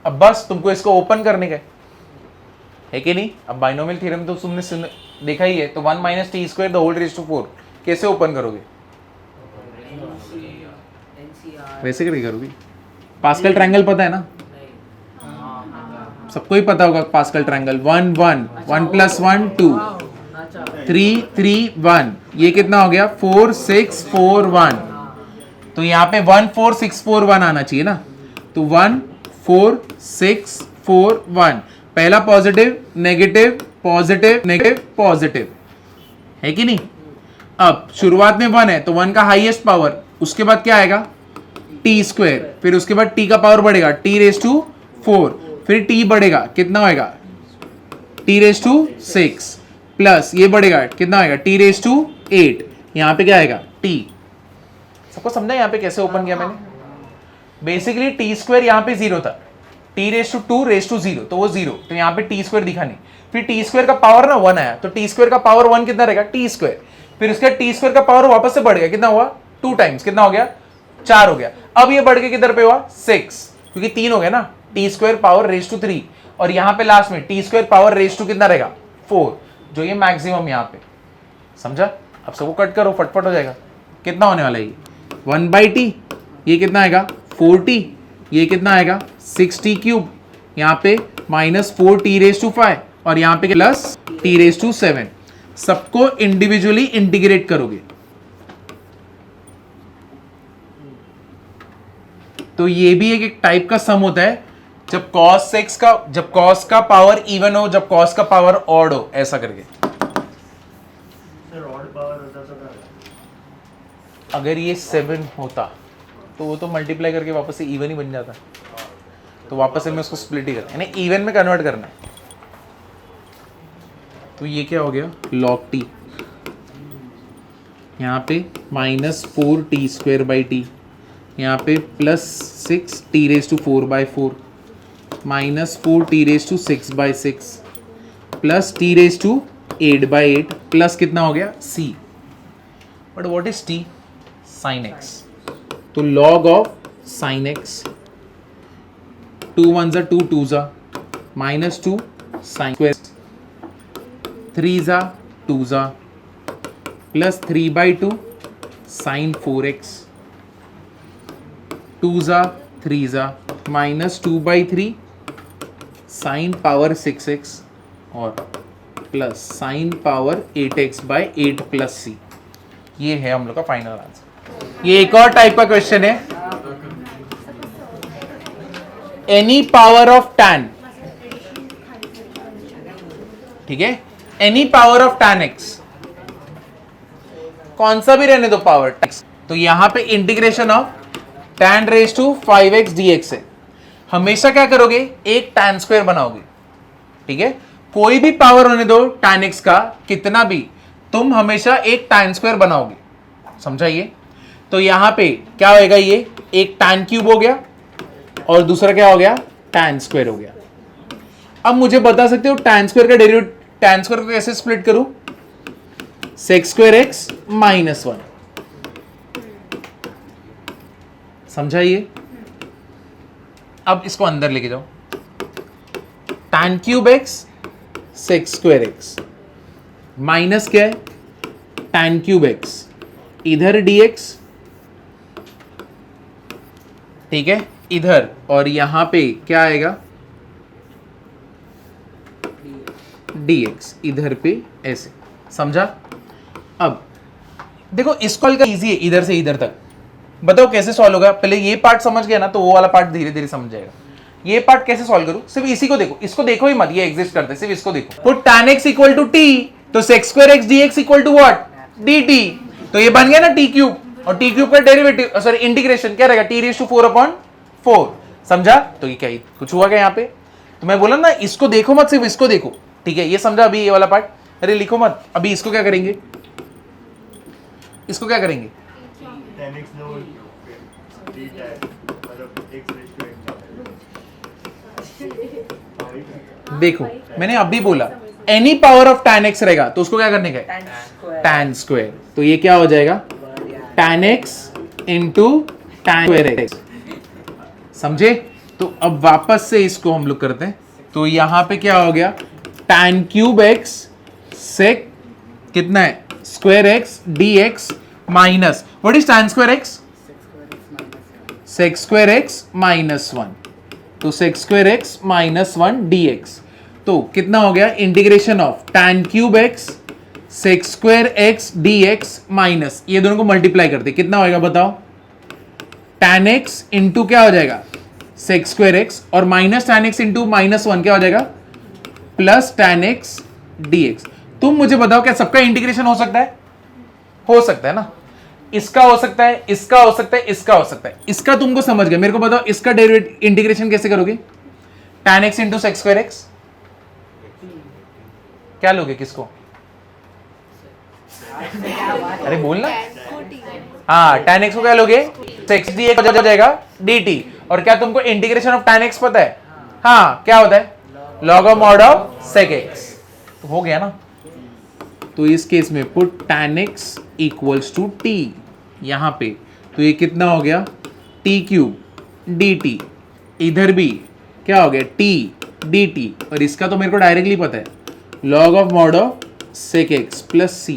अब बस तुमको इसको ओपन करने का है कि नहीं, अब बाइनोमियल थ्योरम तो तुमने देखा ही है, तो 1 minus t square the whole raise to 4 कैसे ओपन करोगे, वैसे करके करोगे, पास्कल ट्रायंगल पता है ना, सबको ही पता होगा पास्कल ट्रायंगल, 1 1 1 प्लस 1 2 3 3 1, ये कितना हो गया 4 6 4 1, तो यहाँ पे 1 4 6 4 1 आना चाहिए ना, तो 1 4 6 4 1, पहला positive negative positive negative positive है कि नहीं, अब शुरुआत में 1 है तो 1 का हाईएस्ट पावर, उसके बाद क्या आएगा टी स्क्वायर, फिर उसके बाद टी का पावर बढ़ेगा टी रेज टू 4, फिर टी बढ़ेगा कितना होएगा टी रेज टू 6 प्लस ये बढ़ेगा कितना आएगा टी रेज टू 8, यहां पे क्या आएगा टी, सबको समझा यहाँ पे कैसे ओपन किया मैंने, बेसिकली टी स्क्वायर यहाँ पे 0 था, t raise to 2 raise to 0, तो वो 0, तो यहाँ पे टी स्क्वायर दिखा नहीं, फिर टी स्क्वायर का पावर ना 1 आया, तो टी स्क्वायर का पावर 1 कितना रहेगा टी स्क्वायर, फिर उसका टी स्क्वायर का पावर वापस से बढ़ गया, कितना हुआ 2 टाइम्स, कितना हो गया 4 हो गया, अब ये बढ़ के किधर पे हुआ 6, क्योंकि 3 हो गया ना, t square power raise to 3, और यहाँ पे लास्ट में t square power raise to कितना रहेगा 4, जो ये मैक्सिमम यहाँ पे, समझा, अब सबको कट करो फटफट हो जाएगा, कितना होने वाला है ये 1/t, ये कितना आएगा 4t, ये कितना आएगा 6t क्यूब, यहाँ पे -4t रेज टू 5 और यहाँ पे प्लस t रेज टू 7, सबको इंडिविजुअली इंटीग्रेट करोगे, तो ये भी एक टाइप का सम होता है, जब cos का पावर इवन हो, जब cos का पावर ऑड हो, ऐसा करके, सर ऑड पावर होता तो क्या अगर ये 7 होता तो वो तो मल्टीप्लाई करके वापस से इवन ही बन जाता, तो वापस से मैं उसको स्प्लिट ही करना, यानी इवन में कन्वर्ट करना है। तो ये क्या हो गया, log t, यहाँ पे -4t²/t, यहाँ पे +6t⁴/4 -4t⁶/6 plus t⁸8/8 plus कितना हो गया c। But what is t? sin x। तो log of sin x, 2 1 2 2 -2 sin square, 3 2 plus 3/2 sin 4x, 2 3 -2/3 sin power 6x और plus sin power 8x/8 plus c। ये है हम लोग का फाइनल आंसर। ये एक और टाइप का क्वेश्चन है, एनी पावर ऑफ tan, ठीक है, any power of tan x, कौन सा भी रहने दो पावर x, तो यहां पे इंटीग्रेशन ऑफ tan⁵5x dx है। हमेशा क्या करोगे, एक tan स्क्वायर बनाओगे, ठीक है, कोई भी पावर होने दो tan x का कितना भी, तुम हमेशा एक tan स्क्वायर बनाओगे, समझाइए। तो यहां पे क्या होएगा, ये एक tan क्यूब हो गया और दूसरा क्या हो गया, tan स्क्वायर हो गया। अब मुझे बता सकते हो tan स्क्वायर का डेरिवेटिव, tan स्क्वायर को कैसे स्प्लिट करूं, sec²x -1, समझाइए। अब इसको अंदर लेके जाओ, tan³ x sec²x माइनस क्या है, tan³ x, इधर dx, ठीक है, इधर, और यहां पे क्या आएगा, dx, इधर पे ऐसे, समझा। अब देखो इसको का इजी है, इधर से इधर तक, बताओ कैसे सॉल्व होगा। पहले ये पार्ट समझ गया ना, तो वो वाला पार्ट धीरे धीरे समझ जाएगा। ये पार्ट कैसे सॉल्व करूं, सिर्फ इसी को देखो, इसको देखो ही मत, ये एग्जिस्ट करते, सिर्फ इसको देखो। Put tan x equal to t, तो sec²x dx equal to what, dt, तो ये बन गया ना t³, और t³ का डेरिवेटिव, सॉरी इंटीग्रेशन क्या रहेगा, t⁴/4, समझा। तो ये क्या, कुछ हुआ क्या यहाँ पे, तो मैं बोला ना इसको देखो मत, सिर्फ इसको देखो, ठीक है, ये समझा। अभी ये वाला पार्ट अरे लिखो मत, अभी इसको क्या करेंगे, इसको क्या करेंगे, tan x no d tan, मतलब x⁻²। देखो मैंने अभी बोला any power of tan x रहेगा तो उसको क्या करने का, tan स्क्वायर, तो ये क्या हो जाएगा, tan x into tan² x, समझे। तो अब वापस से इसको हम लोग करते हैं, तो यहां पे क्या हो गया, tan³ x sec कितना है, square x dx minus what is tan² x, sec² x -1, तो sec² x -1 dx, तो कितना हो गया, integration of tan³ x sec² x dx minus, ये दोनों को मल्टीप्लाई करते कितना होएगा बताओ, tan x इंटू क्या हो जाएगा, sec² x, और माइनस tan x इंटू -1 क्या हो जाएगा, प्लस tan x dx। तुम मुझे बताओ क्या सबका इंटीग्रेशन हो सकता है, हो सकता है ना, इसका हो सकता है, इसका हो सकता है, इसका हो सकता है, इसका तुमको समझ गया। मेरे को बताओ इसका डेरिवेटिव इंटीग्रेशन कैसे करोगे, tan x into sec² x, क्या लोगे, किसको, अरे बोलना, हाँ tan x को क्या लोगे, sec dx हो जाएगा dt, और क्या तुमको इंटीग्रेशन ऑफ tan x पता है, हाँ क्या होता है, log of mod of sec x, तो हो गया ना। तो इस केस में put tan x equals to t यहां पे, तो ये कितना हो गया, t³ dt, इधर भी क्या हो गया, t dt, और इसका तो मेरे को डायरेक्टली पता है, log of mod of sec x plus c,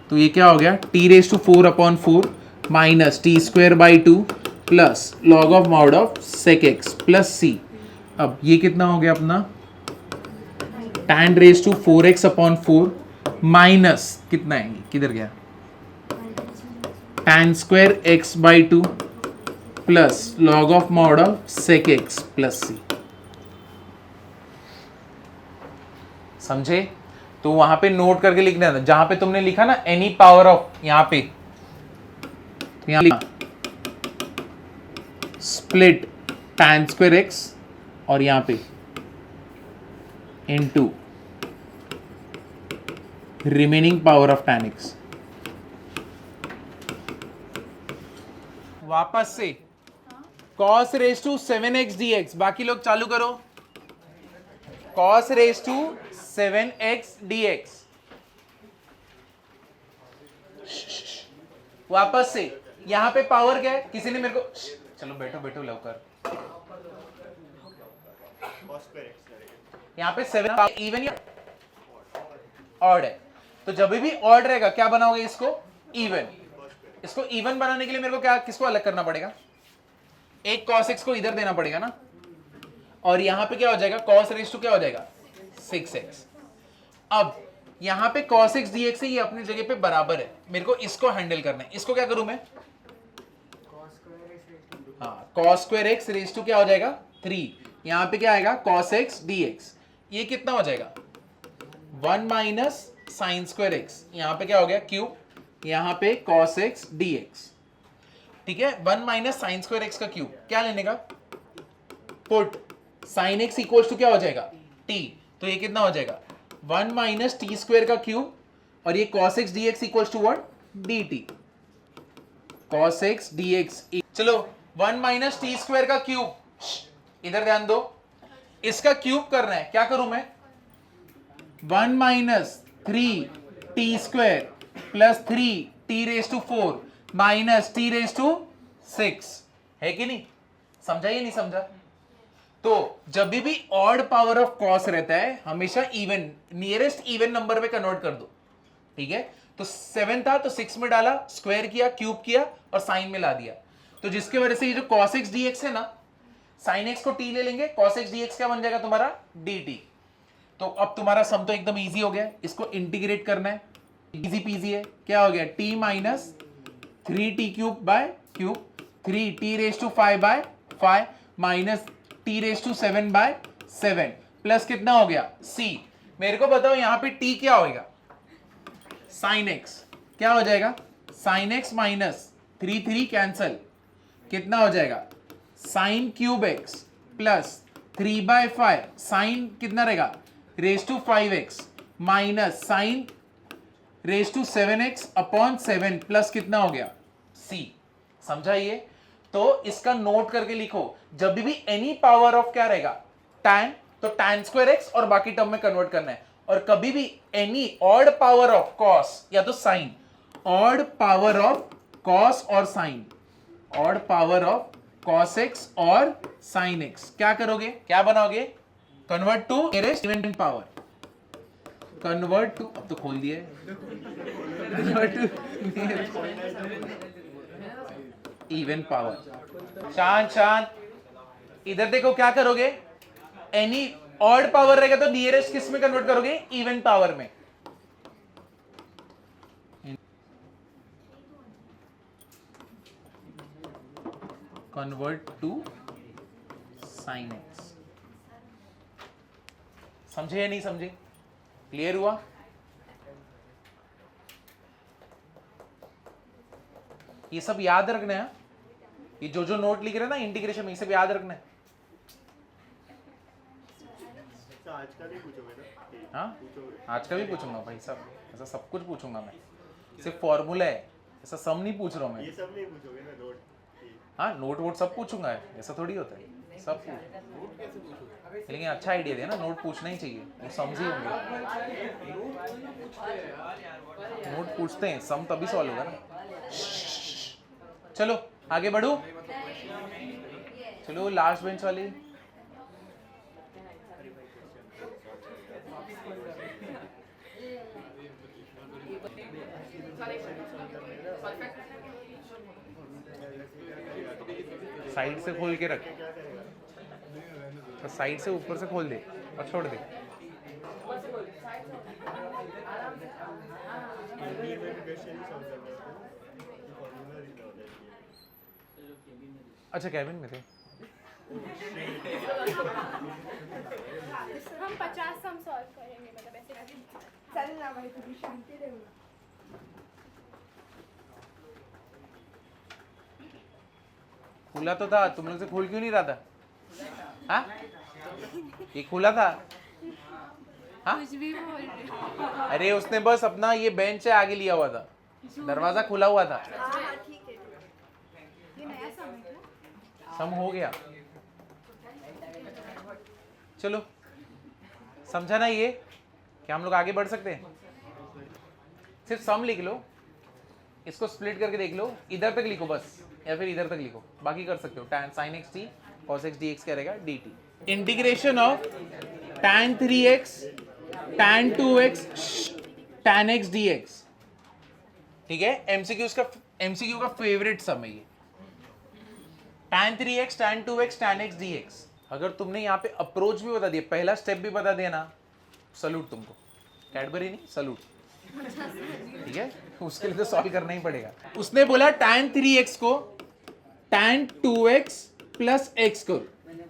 तो ये क्या हो गया, t⁴/4 minus t²/2 plus log of mod of sec x plus c। अब ये कितना हो गया अपना, tan⁴x/4 माइनस कितना है, किधर गया, tan² x/2 plus log of mod of sec x plus c, समझे। तो वहां पे नोट करके लिखना है, जहां पे तुमने लिखा ना एनी पावर ऑफ, यहां पे तो यहाँ स्प्लिट tan स्क्वायर x और यहाँ पे into remaining power of tan x। वापस से cos raise to 7x dx, बाकी लोग चालू करो। cos raise to 7x dx, वापस से यहां पे पावर क्या है, किसी ने मेरे को, चलो बैठो बैठो लवकर, cos square x करेंगे। यहाँ पे 7 इवन या ऑड है, तो जब भी ऑड रहेगा क्या बनाओगे इसको, इवन। इसको इवन बनाने के लिए मेरे को क्या, किसको अलग करना पड़ेगा, एक cos x को इधर देना पड़ेगा ना, और यहां पे क्या हो जाएगा, cos रेज टू क्या हो जाएगा 6x। अब यहां पे cos x dx है, ये अपनी जगह पे बराबर है, मेरे को इसको हैंडल करना है। इसको क्या करूं मैं, हाँ cos square x raise to क्या हो जाएगा 3, यहां पे क्या आएगा cos x dx, ये कितना हो जाएगा 1 माइनस साइन स्क्वायर x, यहां पे क्या हो गया क्यूब, यहां पे cos x dx, ठीक है। 1 माइनस साइन स्क्वायर x का क्यूब, क्या लेने का, put sine x equals to क्या हो जाएगा t, तो ये कितना हो जाएगा 1 माइनस टी स्क्वायर का क्यूब, और ये cos x dx equals to what, dt, cos x dx। चलो 1 माइनस टी स्क्वायर का क्यूब, इधर ध्यान दो, इसका क्यूब करना है, क्या करूं मैं, 1 minus 3 t square plus 3 t raise to 4 minus t raise to 6, है कि नहीं, समझा या नहीं समझा। तो जब भी ऑड पावर ऑफ कॉस रहता है हमेशा इवन, नियरेस्ट इवन नंबर पे कन्वर्ट कर दो, ठीक है। तो 7 था तो 6 में डाला, स्क्वायर किया, क्यूब किया और साइन में ला दिया, तो जिसके वजह से ये जो cos x dx है ना, sin x को t ले लेंगे, cos x dx क्या बन जाएगा तुम्हारा dt। तो अब तुम्हारा सम तो एकदम इजी हो गया, इसको इंटीग्रेट करना है, इजी पीजी है, क्या हो गया t minus 3t cube by cube, 3t raise to 5 by 5 minus t raise to 7 by 7 plus कितना हो गया c। मेरे को बताओ यहां पे t क्या होगा, sin x क्या हो जाएगा, sin x माइनस 3 कैंसल, कितना हो जाएगा sin cube x plus 3 by 5 sine कितना रहेगा raise to 5x minus sine raise to 7x upon 7 plus कितना हो गया c। समझा ये, तो इसका नोट करके लिखो, जब भी एनी पावर ऑफ क्या रहेगा tan, तो tan स्क्वायर x और बाकी टर्म में कन्वर्ट करना है, और कभी भी any odd power of cos या तो sin, odd power of cos और sin, odd power of cos x और sin x, क्या करोगे, क्या बनाओगे, convert to nearest even power, convert to, अब तो खोल दिया है, कन्वर्ट टू इवन पावर। शांत शांत, इधर देखो क्या करोगे, एनी ऑड पावर रहेगा तो नियरेस्ट किस में कन्वर्ट करोगे, इवन पावर में। कन्वर्ट टू साइन एक्स, समझे या नहीं समझे, क्लियर हुआ। ये सब याद रखना है, ये जो जो नोट लिख रहे हैं ना इंटीग्रेशन में, ये सब याद रखना है। आज का भी पूछोगे ना, हाँ आज का भी पूछूंगा भाई साहब, ऐसा सब कुछ पूछूंगा मैं, सिर्फ फॉर्मूला है, ऐसा सम नहीं पूछ रहा हूँ मैं। ये सब नहीं पूछोगे ना, नोट, हाँ नोट वोट सब पूछूंगा, ऐसा थोड़ी होता है, सब पूछ, लेकिन अच्छा आइडिया दिया ना, नोट पूछना ही चाहिए, वो समझे होंगे, नोट पूछते हैं, सम तभी सॉल्व होगा ना। चलो आगे बढ़ो, चलो लास्ट बेंच वाली, साइड से खोल के रख, तो साइड से ऊपर से खोल दे और छोड़ दे। अच्छा कैबिन में थे, हम 50 सम सॉल्व करेंगे, मतलब ऐसे चल ना भाई, तू शांति रहो। खुला तो था, तुम लोग से खोल क्यों नहीं रहा था? हाँ, ये खुला था। हाँ, कुछ भी बोल रहे हो। अरे उसने बस अपना ये बेंच से आगे लिया हुआ था, दरवाजा खुला हुआ था। ये नया सम है। सम हो गया, चलो समझा ना ये? क्या हम लोग आगे बढ़ सकते हैं? सिर्फ सम लिख लो, इसको स्प्लिट करके देख लो, इधर तक लिखो बस, या फिर इधर तक लिखो, बाकी कर सकते हो। tan sin x t cos x dx क्या रहेगा? dt। Integration of tan 3x tan 2x tan x dx, ठीक है? एमसीक्यू का फेवरेट सम है ये। tan 3x tan 2x tan x dx। अगर तुमने यहाँ पे अप्रोच भी बता दिया, पहला स्टेप भी बता दिया ना, सलूट तुमको, कैडबरी नहीं सलूट, ठीक है? उसके लिए तो सॉल्व करना ही पड़ेगा। उसने बोला tan 3x को tan 2x प्लस x को,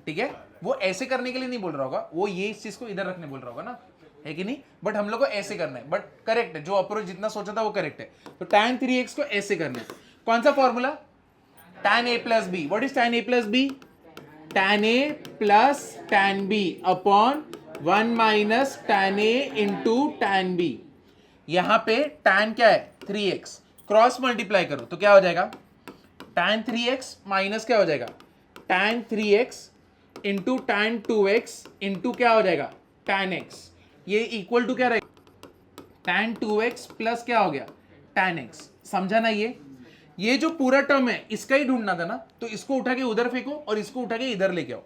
ठीक है? वो ऐसे करने के लिए नहीं बोल रहा होगा, वो ये इस चीज को इधर रखने बोल रहा होगा ना, है कि नहीं? बट हम लोग को ऐसे करना है, बट करेक्ट है, जो अप्रोच जितना सोचा था वो करेक्ट है। तो tan 3x को ऐसे करना है। कौन सा formula? tan a plus b. What is tan a plus b? tan a plus tan b upon 1 minus tan a into tan b। यहां पे tan क्या है? 3x, क्रॉस मल्टीप्लाई करो तो क्या हो जाएगा? tan 3x माइनस क्या हो जाएगा? tan 3x into tan 2x into क्या हो जाएगा? tan x। ये इक्वल टू क्या रहेगा? tan 2x प्लस क्या हो गया? tan x। समझा ना ये जो पूरा टर्म है इसका ही ढूंढना था ना, तो इसको उठा के उधर फेंको और इसको उठा के इधर लेके आओ,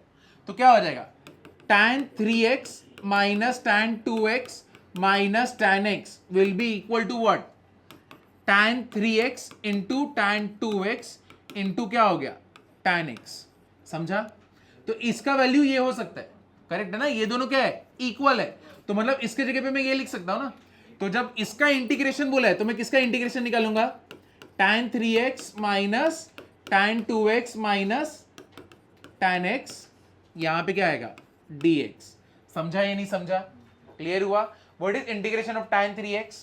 तो क्या हो जाएगा? tan 3x minus tan 2x minus tan x will be equal to what? tan 3x into tan 2x into क्या हो गया? tan x। समझा? तो इसका वैल्यू ये हो सकता है, करेक्ट है ना? ये दोनों क्या है? इक्वल है। तो मतलब इसके जगह पे मैं ये लिख सकता हूं ना, तो जब इसका इंटीग्रेशन बोला है तो मैं किसका इंटीग्रेशन निकालूंगा? tan 3x minus tan 2x minus tan x, यहां पे क्या आएगा? dx। समझा या नहीं समझा? क्लियर हुआ? What is integration of tan 3x?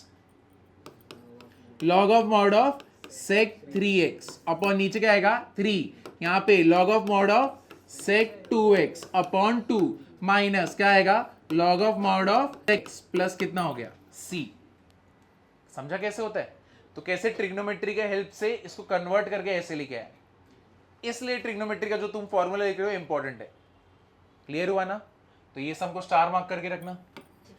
log of mod of sec 3x upon नीचे क्या आएगा? 3, यहां पे log of mod of sec 2x upon 2 minus क्या आएगा? log of mod of x plus कितना हो गया? c। समझा कैसे होता है? तो कैसे ट्रिग्नोमेट्री के हेल्प से इसको कन्वर्ट करके ऐसे लिखे है। इसलिए ट्रिग्नोमेट्री का जो तुम फॉर्मूला लिख रहे हो इंपॉर्टेंट है। क्लियर हुआ ना? तो ये सबको स्टार मार्क करके रखना।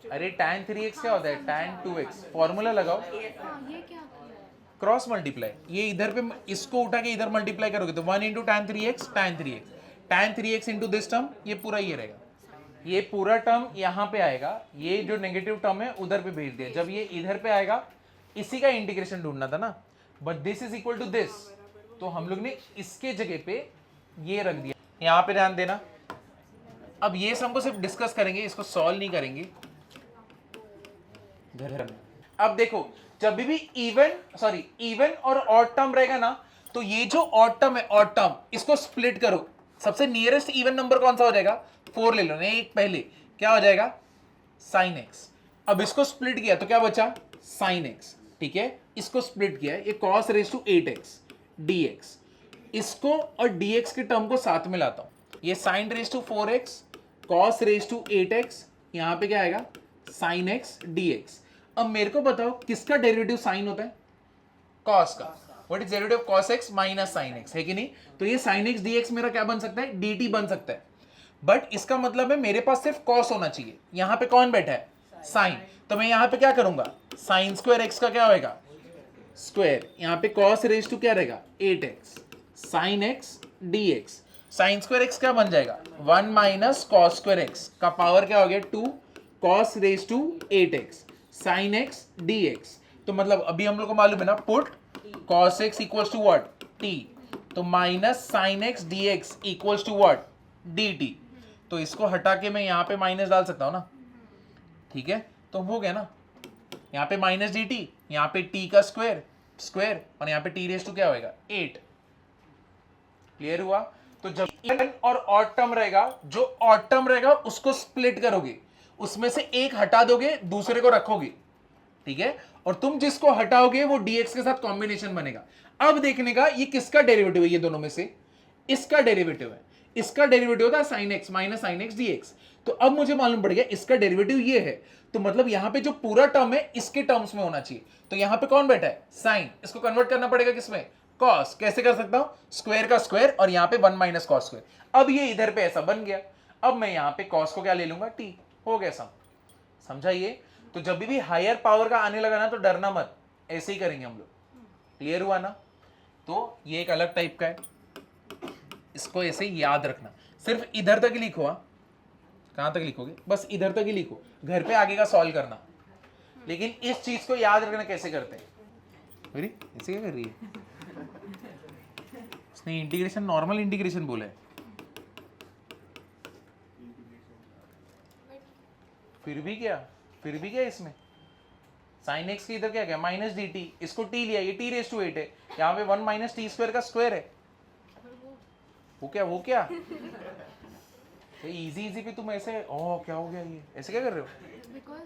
अरे tan 3x क्या होता है? tan 2x। फॉर्मूला लगाओ, हाँ, ये क्या किया है? Cross multiply. ये इधर पे इसको उठा के इधर मल्टीप्लाई करोगे तो 1 into tan 3x tan 3x into this term, ये पूरा ये रहेगा। ये पूरा टर्म यहाँ पे आएगा, ये जो नेगेटिव टर्म है उधर पे भेज दिया। जब ये इधर पे आएगा, इसी का इंटीग्रेशन ढूंढना था ना, but this is equal to this, तो हम लोग ने इसके जगह पे ये रख दिया। यहाँ पे ध्यान देना। अब ये सम को सिर्फ डिस्कस करेंगे, इसको सॉल्व नहीं करेंगे। अब देखो, जब भी इवन और ऑड टर्म रहेगा ना, तो ये जो ऑड टर्म है, ऑड टर्म, इसको स्प्लिट करो। सबसे नियरेस्ट इवन नंबर कौन सा हो जाएगा? 4 ले लो, नहीं एक पहले क्या हो जाएगा? sin x। अब इसको स्प्लिट किया तो क्या बचा? sin x, ठीक है? इसको स्प्लिट किया, ये cos raise to 8x dx। इसको और dx के टर्म को साथ में लाता हूं, ये sin raise to 4x cos raise to 8x, यहां पे क्या आएगा? sin x dx। अब मेरे को बताओ किसका डेरिवेटिव sin होता है? cos का। What is derivative of cos x minus sin x, है कि नहीं? तो ये sin x dx मेरा क्या बन सकता है? dt बन सकता है। बट इसका मतलब है मेरे पास सिर्फ cos होना चाहिए। यहां पे कौन बैठा है? sin। तो मैं यहां पे क्या करूंगा? sin स्क्वायर x का क्या होएगा? स्क्वायर। यहां पे cos रेज टू क्या रहेगा? 8x sin x dx। sin square x क्या बन जाएगा? 1 माइनस cos स्क्वायर x का पावर क्या हो गया? 2 cos raise to 8x sin x dx। तो मतलब अभी हम लोग को मालूम है ना, put cos x equals to what? t। तो minus sin x dx equals to what? dt। तो इसको हटा के मैं यहाँ पे माइनस डाल सकता हूँ ना, ठीक है? तो हो गया ना, यहाँ पे माइनस डी टी, यहाँ पे t का स्क्वायर और यहाँ पे t रेज टू क्या होएगा? 8। क्लियर हुआ? तो जब इवन और ऑड टर्म रहेगा, जो ऑड टर्म रहेगा उसको स्प्लिट करोगे, उसमें से एक हटा दोगे, दूसरे को रखोगे, ठीक है? और तुम जिसको हटाओगे वो dx के साथ कॉम्बिनेशन बनेगा। अब देखने का ये किसका डेरिवेटिव है, ये दोनों में से इसका डेरिवेटिव है, इसका डेरिवेटिव होता है sine x minus sine x D x. तो अब मुझे मालूम पड़ गया इसका डेरिवेटिव ये है, तो मतलब यहां पे जो पूरा टर्म है इसके टर्म्स में होना चाहिए। तो यहां पे कौन बैठा है, साइन, इसको कन्वर्ट करना पड़ेगा किसमें, कॉस। कैसे कर सकता हूं, स्क्वायर का स्क्वायर और यहां पे 1 माइनस कॉस स्क्वायर। अब ये इधर पे ऐसा बन गया, अब मैं यहां पे कॉस को क्या ले लूंगा, टी, हो गया सम। समझा ये? तो जब भी हायर पावर का आने लगा ना तो डरना मत, ऐसे ही करेंगे हम लोग। क्लियर हुआ ना? तो ये एक अलग टाइप का है, इसको ऐसे ही याद रखना। सिर्फ इधर तक ही लिखो, हाँ, कहां तक लिखोगे, बस इधर तक ही लिखो, घर पे आगे का सॉल्व करना। लेकिन इस चीज को याद रखना कैसे करते हैं। अरे ऐसे क्या कर रही है, उसने इंटीग्रेशन नॉर्मल इंटीग्रेशन बोला है, फिर भी क्या इसमें साइन एक्स की इधर क्या क्या माइनस डी टी, इसको टी लिया, ये टी रेस टू 8 है, यहाँ पे 1 माइनस टी स्क्वायर का स्क्वायर है। वो क्या इजी इजी पे तुम ऐसे, ओ क्या हो गया, ये ऐसे क्या कर रहे हो। बिकॉज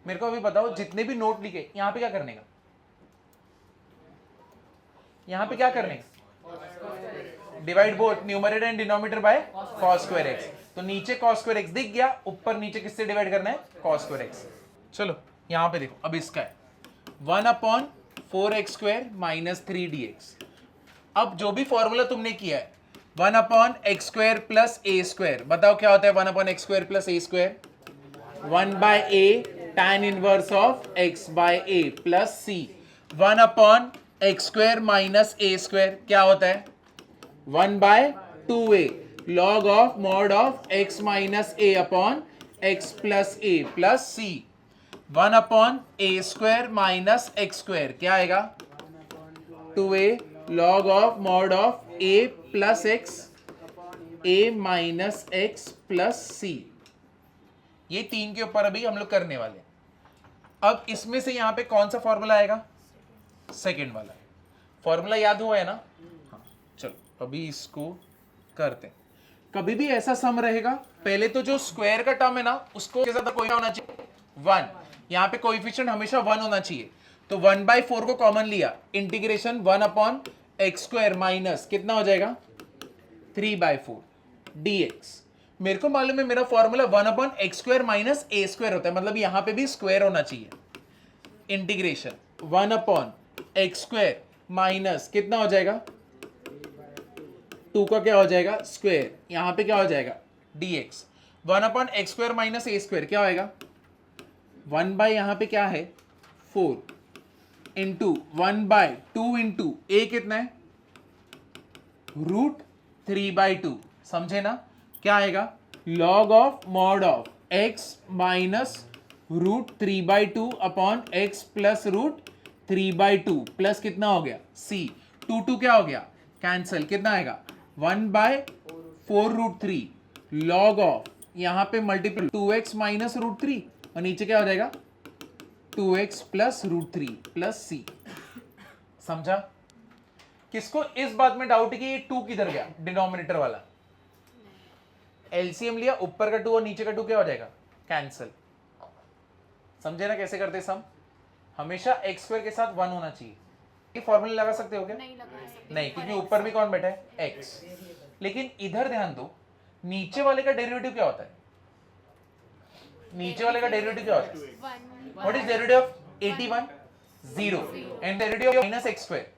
मेरे को अभी बताओ, जितने भी नोट लिखे यहाँ पे क्या करने का, यहाँ पे क्या करने का, divide both numerator and denominator by cos square x। तो नीचे cos स्क्वायर x दिख गया, ऊपर नीचे किससे डिवाइड करना है, cos स्क्वायर x। चलो यहाँ पे देखो, अब इसका है 1/4x स्क्वायर माइनस 3dx। अब जो भी फॉर्मूला तुमने किया है 1/x square plus a square, बताओ क्या होता है 1/x square plus a square, 1/a tan inverse of x by a plus c। 1/x square minus a square क्या होता है 1/2a log of mod of x minus a upon x plus a plus c। 1/a square minus x square क्या आएगा 2a log of mod of a plus x a minus x plus c। ये तीन के ऊपर अभी हम लोग करने वाले। अब इसमें से यहां पे कौन सा फॉर्मूला आएगा, सेकंड वाला। फॉर्मूला याद हुआ है ना, हाँ चलो अभी इसको करते हैं। कभी भी ऐसा सम रहेगा, पहले तो जो स्क्वायर का टर्म है ना उसको के साथ कोई होना चाहिए 1, यहाँ पे कोएफिशिएंट हमेशा 1 होना चाहिए। तो 1/4 को कॉमन लिया, इंटीग्रेशन 1/x स्क्वायर माइनस कितना हो जाएगा 3/4 dx। मेरे को मालूम है मेरा formula 1/x square minus a square होता है, मतलब यहां पे भी स्क्वायर होना चाहिए। इंटीग्रेशन 1/x स्क्वायर माइनस कितना हो जाएगा 2 का क्या हो जाएगा स्क्वायर, यहां पे क्या हो जाएगा dx। 1/x square minus a square क्या होएगा 1 यहां पे क्या है 4 इंटू 1/2 इंटू a कितना है √3/2। समझे ना, क्या आएगा log of mod of x minus √3/2 upon x plus √3/2 plus कितना हो गया c। 2 क्या हो गया कैंसिल, कितना आएगा 1/4√3 log ऑफ यहां पे मल्टीपल 2x माइनस √3 और नीचे क्या हो जाएगा 2x प्लस √3 प्लस c। समझा? किसको इस बात में डाउट है कि ये 2 किधर गया, डिनोमिनेटर वाला एलसीएम लिया, ऊपर का 2 और नीचे का 2 क्या हो जाएगा कैंसिल। समझे ना कैसे करते सम, हमेशा x स्क्वायर के साथ 1 होना चाहिए। ये फॉर्मूला लगा सकते हो क्या, नहीं लगा सकते, नहीं, क्योंकि ऊपर भी कौन बैठा है x। लेकिन इधर ध्यान दो, नीचे वाले का डेरिवेटिव क्या होता है, नीचे वाले का डेरिवेटिव क्या होता है, what is derivative of 81 0 and derivative of minus x square